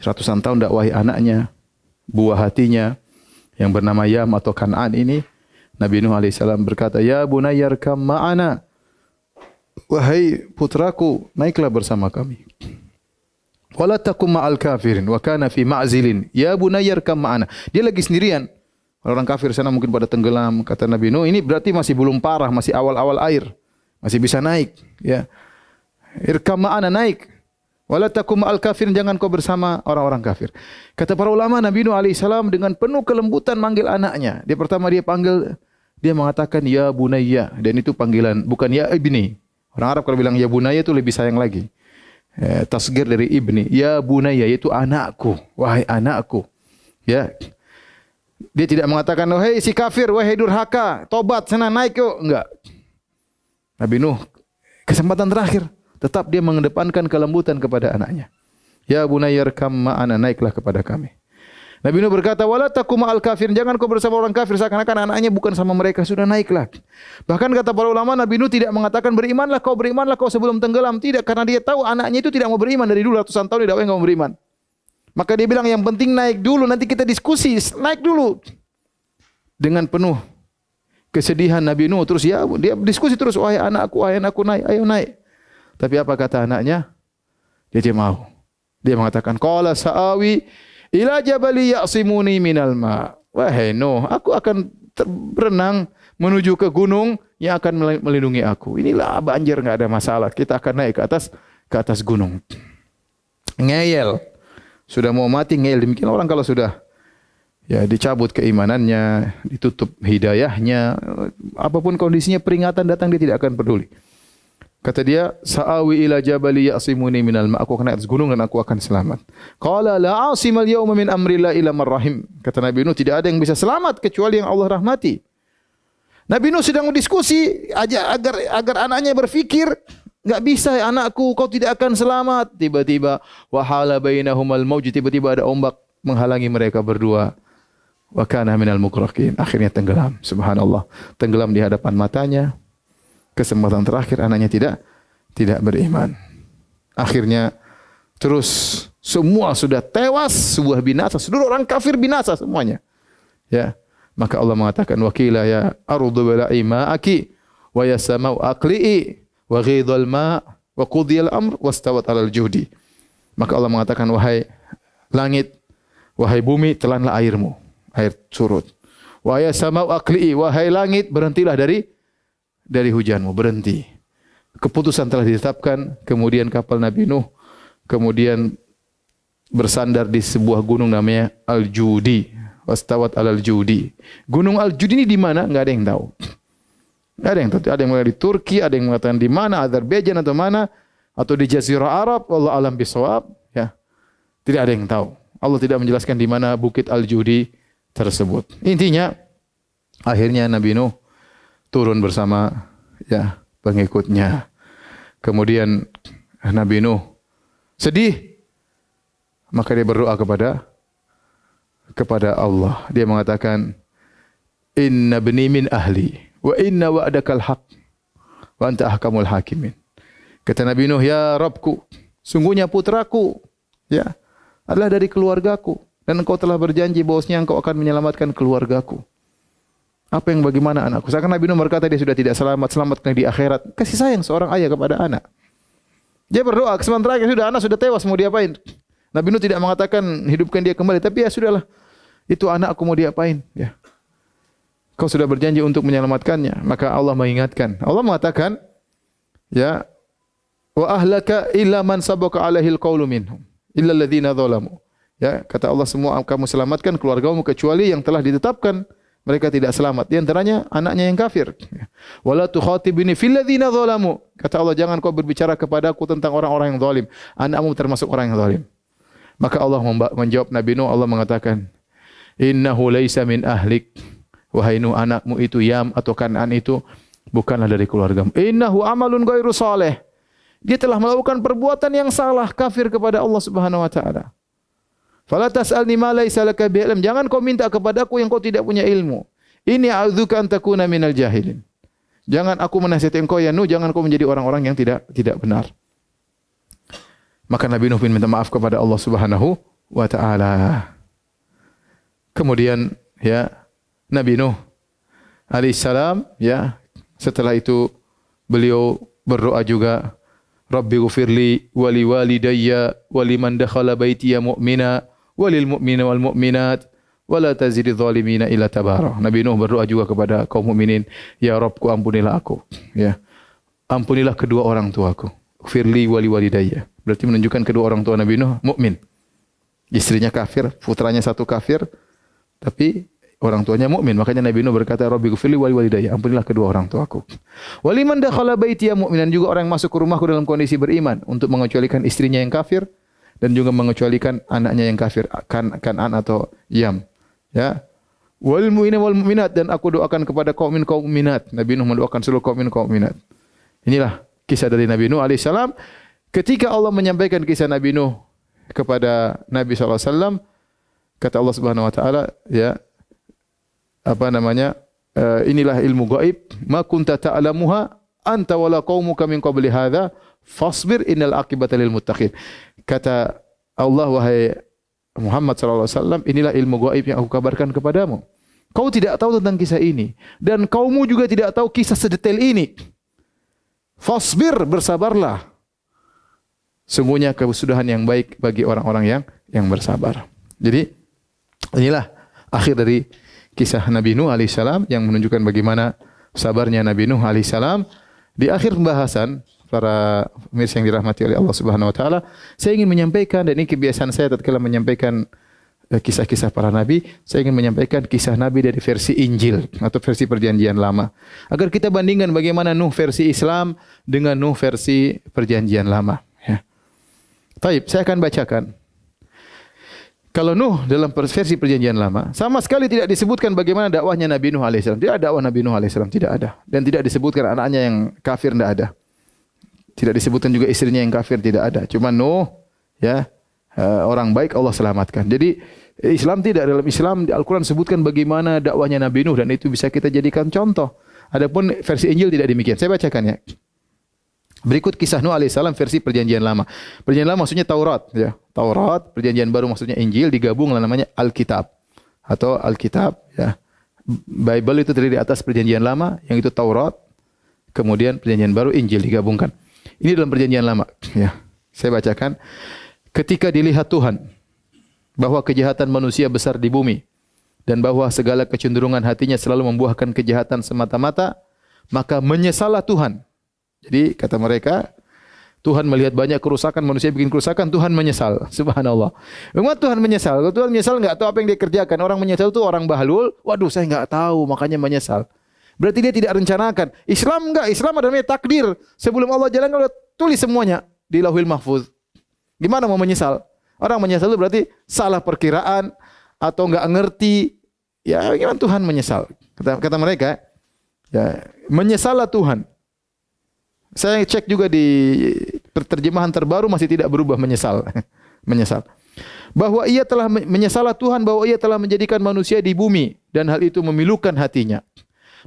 ratusan tahun dakwahi anaknya, buah hatinya yang bernama Yam atau Kan'an ini. Nabi Nuh alaihissalam berkata, "Ya bunayya arkam ma'ana." Wahai putraku, naiklah bersama kami. Wala takum ma'al kafirin wa kana fi ma'zilin. Ya bunayya arkam ma'ana. Dia lagi sendirian. Orang kafir sana mungkin pada tenggelam. Kata Nabi Nuh, ini berarti masih belum parah, masih awal-awal air. Masih bisa naik, ya. Irkam ma'ana, naik. Wala takum ma'al kafirin, jangan kau bersama orang-orang kafir. Kata para ulama, Nabi Nuh alaihissalam dengan penuh kelembutan manggil anaknya. Dia pertama dia panggil, dia mengatakan ya bunayya, dan itu panggilan bukan ya ibni. Orang Arab kalau bilang ya bunayya itu lebih sayang lagi. Tasghir dari ibni. Ya bunayya yaitu anakku, wahai anakku. Ya. Dia tidak mengatakan wahai si kafir, wahai durhaka, tobat sana naik yuk, enggak. Nabi Nuh kesempatan terakhir tetap dia mengedepankan kelembutan kepada anaknya. Ya bunayya arkam ma'ana, naiklah kepada kami. Nabi Nuh berkata, wala takum ma'al kafirin, jangan kau bersama orang kafir, seakan-akan anaknya bukan sama mereka, sudah naiklah. Bahkan kata para ulama, Nabi Nuh tidak mengatakan berimanlah kau sebelum tenggelam, tidak, karena dia tahu anaknya itu tidak mau beriman dari dulu ratusan tahun dia enggak mau beriman. Maka dia bilang yang penting naik dulu, nanti kita diskusi, naik dulu. Dengan penuh kesedihan Nabi Nuh terus dia diskusi terus, wahai anakku naik, ayo naik. Tapi apa kata anaknya? Dia mau. Dia mengatakan, qala sa'awi ila jabali ya'simuni minal ma. Wahai Nuh, aku akan berenang menuju ke gunung yang akan melindungi aku. Inilah banjir, enggak ada masalah. Kita akan naik ke atas gunung. Ngeyel. Sudah mau mati ngeyel. Demikian orang kalau sudah ya dicabut keimanannya, ditutup hidayahnya, apapun kondisinya peringatan datang dia tidak akan peduli. Kata dia, sa'awi ila jabali ya'simuni minal ma. Aku akan naik atas gunung dan aku akan selamat. Qala la 'asimal yawma min amrillah illa man rahim. Kata Nabi Nuh, tidak ada yang bisa selamat kecuali yang Allah rahmati. Nabi Nuh sedang berdiskusi agar anaknya berfikir, enggak bisa anakku, kau tidak akan selamat. Tiba-tiba wahala bainahumal mauj, tiba-tiba ada ombak menghalangi mereka berdua. Wa kana minal mukraqin. Akhirnya tenggelam. Subhanallah. Tenggelam di hadapan matanya. Kesempatan terakhir anaknya tidak beriman. Akhirnya terus semua sudah tewas, sebuah binasa, seluruh orang kafir binasa semuanya. Ya. Maka Allah mengatakan wakila ya ardu bala'i ma'aki wa ya samau aqli'i wa ghidhal ma' wa qudiyal amr wastawat 'alal judi. Maka Allah mengatakan wahai langit, wahai bumi, telanlah airmu, air surut. Wa ya samau aqli'i, wahai langit, berhentilah dari dari hujanmu, berhenti. Keputusan telah ditetapkan, kemudian kapal Nabi Nuh kemudian bersandar di sebuah gunung namanya Al-Judi. Wastawat al-Judi. Gunung Al-Judi ini di mana? Enggak ada yang tahu. Enggak ada yang tahu. Ada yang mengatakan di Turki, ada yang mengatakan di mana, Azerbaijan atau mana, atau di Jazirah Arab, Allah alam bisawab, ya. Tidak ada yang tahu. Allah tidak menjelaskan di mana bukit Al-Judi tersebut. Intinya akhirnya Nabi Nuh turun bersama ya pengikutnya. Kemudian Nabi Nuh sedih, maka dia berdoa kepada Allah. Dia mengatakan, "Inna bani min ahli wa inna wa'dakal haq wa anta ahkamul hakimin." Kata Nabi Nuh, "Ya Rabbku, sungguhnya putraku ya adalah dari keluargaku dan engkau telah berjanji bahwasanya engkau akan menyelamatkan keluargaku. Apa yang bagaimana anakku?" Seakan Nabi Nuh berkata dia sudah tidak selamatkan di akhirat. Kasih sayang seorang ayah kepada anak. Dia berdoa, kesempatan terakhir sudah, anak sudah tewas, mau diapain? Nabi Nuh tidak mengatakan hidupkan dia kembali, tapi ya sudahlah. Itu anakku, mau diapain? Ya. Kau sudah berjanji untuk menyelamatkannya. Maka Allah mengingatkan. Allah mengatakan, ya, wa ahlaka illa man sabaka alaihil qawlu minhum illa alladziina dzalamu. Ya, kata Allah, semua kamu selamatkan keluargamu kecuali yang telah ditetapkan mereka tidak selamat. Di antaranya anaknya yang kafir. Wala tukhatibni fil ladziina dzalamu. Kata Allah, jangan kau berbicara kepadaku tentang orang-orang yang zalim. Anakmu termasuk orang yang zalim. Maka Allah menjawab Nabi Nuh, Allah mengatakan, "Innahu laisa min ahlik." Wahai Nuh, anakmu itu Yam atau Kan'an itu bukanlah dari keluargamu. Innahu amalun ghairu saleh. Dia telah melakukan perbuatan yang salah, kafir kepada Allah Subhanahu wa taala. Fala tas'alni ma laisa laka bihi ilm. Jangan kau minta kepadaku yang kau tidak punya ilmu. Ini a'udzuka an takuna minal jahilin. Jangan aku menasihati engkau ya Nuh, jangan kau menjadi orang-orang yang tidak benar. Maka Nabi Nuh minta maaf kepada Allah Subhanahu wa taala. Kemudian ya Nabi Nuh alaihissalam ya setelah itu beliau berdoa juga, Rabbi ghfirli wa li walidayya wa liman dakhala baitiya mu'mina wa lil mu'mina wal mu'minat wa la tazididz zalimina illa tabara. Nabi Nuh berdoa juga kepada kaum mukminin, ya Rabbku, ampunilah aku, ya. Ampunilah kedua orang tuaku. Firli wali walidayya. Berarti menunjukkan kedua orang tua Nabi Nuh mukmin. Istrinya kafir, putranya satu kafir, tapi orang tuanya mukmin. Makanya Nabi Nuh berkata, Rabbi ghfirli wali walidayya. Ampunilah kedua orang tuaku. Waliman dakhala baitiya mu'minan, juga orang yang masuk ke rumahku dalam kondisi beriman, untuk mengecualikan istrinya yang kafir dan juga mengecualikan anaknya yang kafir, Kan'an atau Yam. Ya. Wal mu'minin wal mu'minat, dan aku doakan kepada kaum mukminat. Nabi Nuh mendoakan seluruh kaum mukminat. Inilah kisah dari Nabi Nuh alaihissalam. Ketika Allah menyampaikan kisah Nabi Nuh kepada Nabi SAW, kata Allah Subhanahu Wa Taala, ya, apa namanya? Inilah ilmu gaib. Ma kunta ta'lamuha anta wala qaumuka min qabli hadza fasbir innal aqibata lil muttaqin. Kata Allah, wahai Muhammad SAW, inilah ilmu gaib yang aku kabarkan kepadamu. Kau tidak tahu tentang kisah ini dan kaummu juga tidak tahu kisah sedetail ini. Fasbir, bersabarlah. Sungguhnya kesudahan yang baik bagi orang-orang yang bersabar. Jadi inilah akhir dari kisah Nabi Nuh alaihissalam yang menunjukkan bagaimana sabarnya Nabi Nuh alaihissalam. Di akhir pembahasan, para pemirsa yang dirahmati oleh Allah Subhanahu wa taala, saya ingin menyampaikan, dan ini kebiasaan saya tatkala menyampaikan kisah-kisah para nabi, saya ingin menyampaikan kisah nabi dari versi Injil atau versi Perjanjian Lama, agar kita bandingkan bagaimana Nuh versi Islam dengan Nuh versi Perjanjian Lama. Ya. Taib, saya akan bacakan. Kalau Nuh dalam versi Perjanjian Lama, sama sekali tidak disebutkan bagaimana dakwahnya Nabi Nuh alaihissalam. Tidak ada dakwah Nabi Nuh alaihissalam, tidak ada. Dan tidak disebutkan anaknya yang kafir, tidak ada. Tidak disebutkan juga istrinya yang kafir, tidak ada. Cuma Nuh, ya, orang baik Allah selamatkan. Jadi Islam tidak, dalam Islam di Al-Quran sebutkan bagaimana dakwahnya Nabi Nuh, dan itu bisa kita jadikan contoh. Adapun versi Injil tidak demikian. Saya bacakan ya. Berikut kisah Nuh alaihissalam versi Perjanjian Lama. Perjanjian Lama maksudnya Taurat, ya. Taurat, Perjanjian Baru maksudnya Injil, digabung namanya Alkitab atau Alkitab, ya. Bible itu terdiri di atas Perjanjian Lama, yang itu Taurat, kemudian Perjanjian Baru Injil digabungkan. Ini dalam Perjanjian Lama, ya. Saya bacakan. Ketika dilihat Tuhan bahwa kejahatan manusia besar di bumi dan bahwa segala kecenderungan hatinya selalu membuahkan kejahatan semata-mata, maka menyesallah Tuhan. Jadi kata mereka, Tuhan melihat banyak kerusakan, manusia bikin kerusakan, Tuhan menyesal. Subhanallah. Memang Tuhan menyesal. Kalau Tuhan menyesal enggak tahu apa yang dia kerjakan. Orang menyesal itu orang bahlul. Waduh, saya enggak tahu, makanya menyesal. Berarti dia tidak rencanakan. Islam enggak, Islam ada namanya takdir. Sebelum Allah jalankan, Allah tulis semuanya di Lauhil Mahfuz. Gimana mau menyesal? Orang menyesal itu berarti salah perkiraan atau enggak ngerti. Ya, gimana Tuhan menyesal? Kata mereka, ya, menyesallah Tuhan. Saya cek juga di terjemahan terbaru masih tidak berubah menyesal. Menyesal. Bahwa ia telah menyesallah Tuhan bahwa ia telah menjadikan manusia di bumi dan hal itu memilukan hatinya.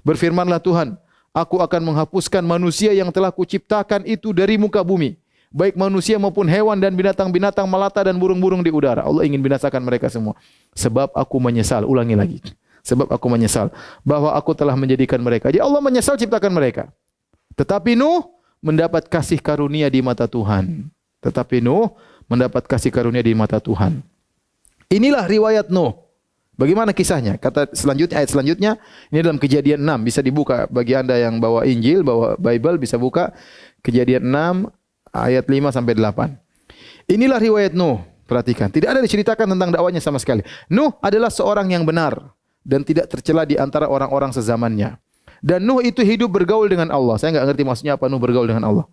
Berfirmanlah Tuhan, aku akan menghapuskan manusia yang telah kuciptakan itu dari muka bumi. Baik manusia maupun hewan dan binatang-binatang melata dan burung-burung di udara. Allah ingin binasakan mereka semua. Sebab aku menyesal. Ulangi lagi. Sebab aku menyesal bahwa aku telah menjadikan mereka. Jadi Allah menyesal ciptakan mereka. Tetapi Nuh mendapat kasih karunia di mata Tuhan. Tetapi Nuh mendapat kasih karunia di mata Tuhan. Inilah riwayat Nuh. Bagaimana kisahnya? Kata selanjutnya, ayat selanjutnya, ini dalam Kejadian 6. Bisa dibuka bagi Anda yang bawa Injil, bawa Bible, bisa buka Kejadian 6 ayat 5 sampai 8. Inilah riwayat Nuh. Perhatikan, tidak ada diceritakan tentang dakwanya sama sekali. Nuh adalah seorang yang benar dan tidak tercela di antara orang-orang sezamannya. Dan Nuh itu hidup bergaul dengan Allah. Saya enggak ngerti maksudnya apa Nuh bergaul dengan Allah.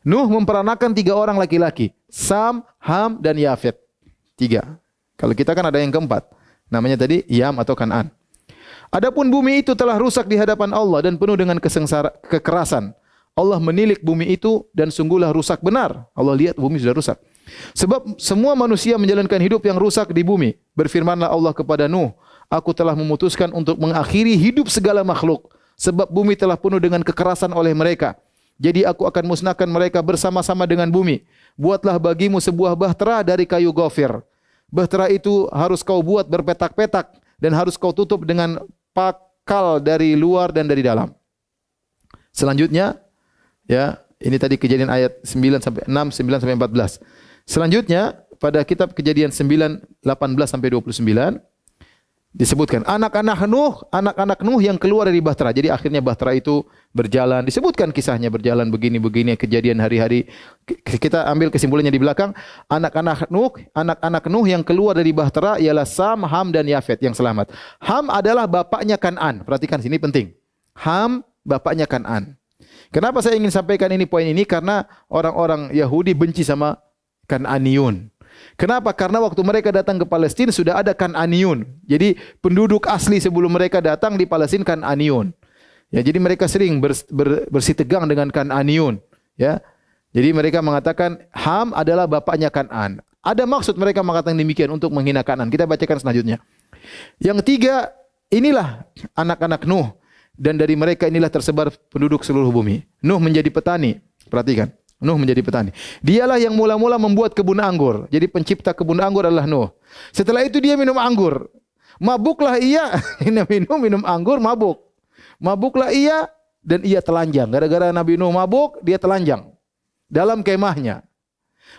Nuh memperanakan 3 orang laki-laki. Sam, Ham, dan Yafet. 3. Kalau kita kan ada yang keempat. Namanya tadi Yam atau Kan'an. Adapun bumi itu telah rusak di hadapan Allah dan penuh dengan kekerasan. Allah menilik bumi itu dan sungguhlah rusak benar. Allah lihat bumi sudah rusak. Sebab semua manusia menjalankan hidup yang rusak di bumi. Berfirmanlah Allah kepada Nuh, aku telah memutuskan untuk mengakhiri hidup segala makhluk. Sebab bumi telah penuh dengan kekerasan oleh mereka. Jadi aku akan musnahkan mereka bersama-sama dengan bumi. Buatlah bagimu sebuah bahtera dari kayu gofir. Bahtera itu harus kau buat berpetak-petak dan harus kau tutup dengan pakal dari luar dan dari dalam. Selanjutnya, ya, ini tadi Kejadian ayat 9 sampai 6, 9 sampai 14. Selanjutnya pada kitab Kejadian 9, 18 sampai 29 disebutkan anak-anak Nuh yang keluar dari bahtera. Jadi akhirnya bahtera itu berjalan. Disebutkan kisahnya berjalan begini-begini kejadian hari-hari. Kita ambil kesimpulannya di belakang. Anak-anak Nuh yang keluar dari bahtera ialah Sam, Ham dan Yafet yang selamat. Ham adalah bapaknya Kan'an. Perhatikan sini penting. Ham bapaknya Kan'an. Kenapa saya ingin sampaikan ini poin ini? Karena orang-orang Yahudi benci sama Kan'aniyun. Kenapa? Karena waktu mereka datang ke Palestina sudah ada Kan'aniyun. Jadi penduduk asli sebelum mereka datang di Palestina Kan'aniyun. Ya, jadi mereka sering bersitegang dengan Kan'aniyun. Ya, jadi mereka mengatakan Ham adalah bapaknya Kan'an. Ada maksud mereka mengatakan demikian untuk menghina Kan'an. Kita bacakan selanjutnya. Yang 3, inilah anak-anak Nuh. Dan dari mereka inilah tersebar penduduk seluruh bumi. Nuh menjadi petani. Perhatikan. Nuh menjadi petani. Dialah yang mula-mula membuat kebun anggur. Jadi pencipta kebun anggur adalah Nuh. Setelah itu dia minum anggur. Mabuklah ia. minum anggur, mabuk. Mabuklah ia dan ia telanjang. Gara-gara Nabi Nuh mabuk, dia telanjang. Dalam kemahnya.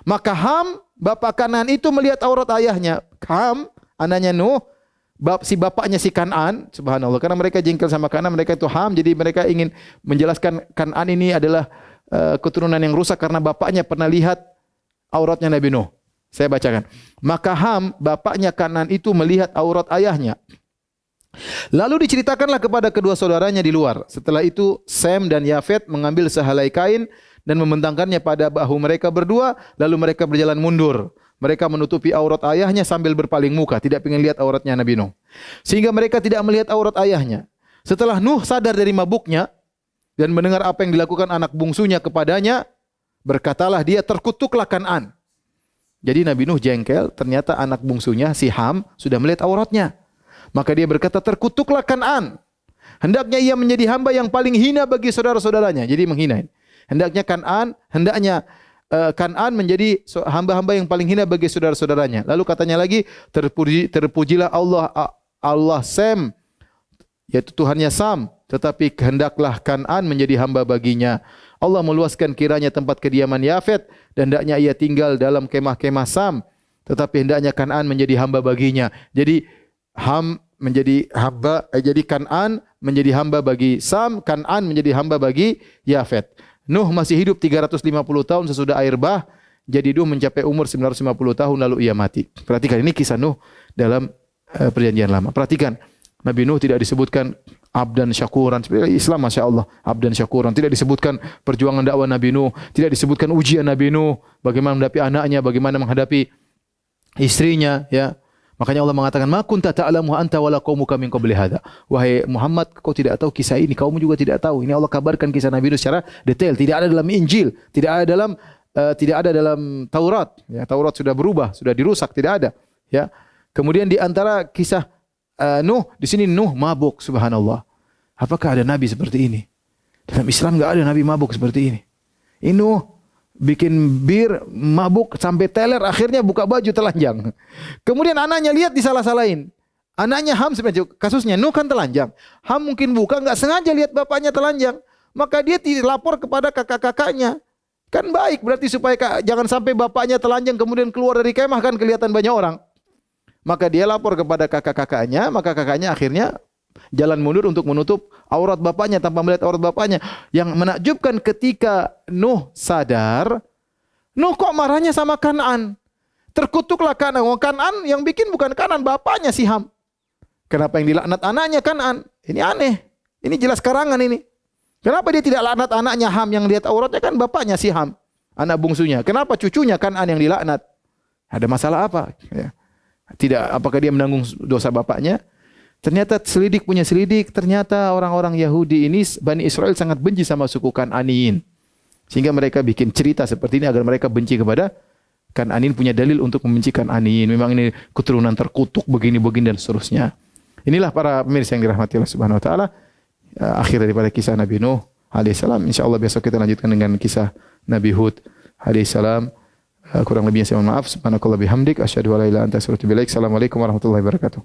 Maka Ham, bapak Kan'an itu melihat aurat ayahnya. Ham, anaknya Nuh, si bapaknya si Kan'an, subhanallah. Karena mereka jengkel sama Kan'an, mereka itu Ham. Jadi mereka ingin menjelaskan Kan'an ini adalah keturunan yang rusak karena bapaknya pernah lihat auratnya Nabi Nuh. Saya bacakan. Maka Ham, bapaknya Kan'an itu melihat aurat ayahnya. Lalu diceritakanlah kepada kedua saudaranya di luar. Setelah itu Sem dan Yafet mengambil sehelai kain dan membentangkannya pada bahu mereka berdua. Lalu mereka berjalan mundur. Mereka menutupi aurat ayahnya sambil berpaling muka. Tidak ingin lihat auratnya Nabi Nuh. Sehingga mereka tidak melihat aurat ayahnya. Setelah Nuh sadar dari mabuknya dan mendengar apa yang dilakukan anak bungsunya kepadanya, berkatalah dia, terkutuklah Kan'an. Jadi Nabi Nuh jengkel, ternyata anak bungsunya si Ham sudah melihat auratnya. Maka dia berkata, terkutuklah Kan'an. Hendaknya ia menjadi hamba yang paling hina bagi saudara-saudaranya. Jadi menghina. Hendaknya Kan'an menjadi hamba-hamba yang paling hina bagi saudara-saudaranya. Lalu katanya lagi, terpujilah Allah Sem, yaitu Tuhannya Sam, tetapi hendaklah Kan'an menjadi hamba baginya. Allah meluaskan kiranya tempat kediaman Yafet dan hendaknya ia tinggal dalam kemah-kemah Sam, tetapi hendaknya Kan'an menjadi hamba baginya. Jadi menjadi hamba, jadi Kan'an menjadi hamba bagi Sam, Kan'an menjadi hamba bagi Yafet. Nuh masih hidup 350 tahun sesudah air bah, jadi Nuh mencapai umur 950 tahun lalu ia mati. Perhatikan ini kisah Nuh dalam perjanjian lama. Perhatikan Nabi Nuh tidak disebutkan abdan syakuran. Islam Masya Allah, abdan syakuran. Tidak disebutkan perjuangan dakwah Nabi Nuh, tidak disebutkan ujian Nabi Nuh, bagaimana menghadapi anaknya, bagaimana menghadapi istrinya, ya. Makanya Allah mengatakan, "Ma kunta ta'lamu anta wala qaumuka min qabli hadza." Wahai Muhammad, kau tidak tahu kisah ini, kaum juga tidak tahu. Ini Allah kabarkan kisah Nabi Nuh secara detail, tidak ada dalam Injil, tidak ada dalam Taurat. Ya, Taurat sudah berubah, sudah dirusak, tidak ada. Ya. Kemudian di antara kisah Nuh, di sini Nuh mabuk, subhanallah. Apakah ada nabi seperti ini? Dalam Islam enggak ada nabi mabuk seperti ini. Ini Nuh bikin bir, mabuk sampai teler, akhirnya buka baju telanjang. Kemudian anaknya lihat disalah-salahin. Anaknya Ham sebenarnya kasusnya Nuh kan telanjang. Ham mungkin buka enggak sengaja lihat bapaknya telanjang, maka dia lapor kepada kakak-kakaknya. Kan baik berarti supaya jangan sampai bapaknya telanjang kemudian keluar dari kemah kan kelihatan banyak orang. Maka dia lapor kepada kakak-kakaknya, maka kakaknya akhirnya jalan mundur untuk menutup aurat bapaknya tanpa melihat aurat bapaknya. Yang menakjubkan ketika Nuh sadar, Nuh kok marahnya sama Kan'an? Terkutuklah Kan'an. Kan'an yang bikin bukan Kan'an, bapaknya si Ham. Kenapa yang dilaknat anaknya Kan'an? Ini aneh. Ini jelas karangan ini. Kenapa dia tidak laknat anaknya Ham yang lihat auratnya kan bapaknya si Ham, anak bungsunya. Kenapa cucunya Kan'an yang dilaknat? Ada masalah apa? Ya. Tidak, apakah dia menanggung dosa bapaknya? Ternyata selidik punya selidik, ternyata orang-orang Yahudi ini, Bani Israel sangat benci sama suku Kan'aniyin. Sehingga mereka bikin cerita seperti ini agar mereka benci kepada Kan'aniyin, punya dalil untuk membenci Kan'aniyin. Memang ini keturunan terkutuk begini-begini dan seterusnya. Inilah para pemirsa yang dirahmati Allah Subhanahu wa taala. Akhir daripada kisah Nabi Nuh alaihissalam. Insyaallah besok kita lanjutkan dengan kisah Nabi Hud alaihissalam. Kurang lebihnya saya mohon maaf. Subhanakallah bihamdik asyhadu an la ilaha illa anta astaghfiruka wa atubu ilaik. Assalamualaikum warahmatullahi wabarakatuh.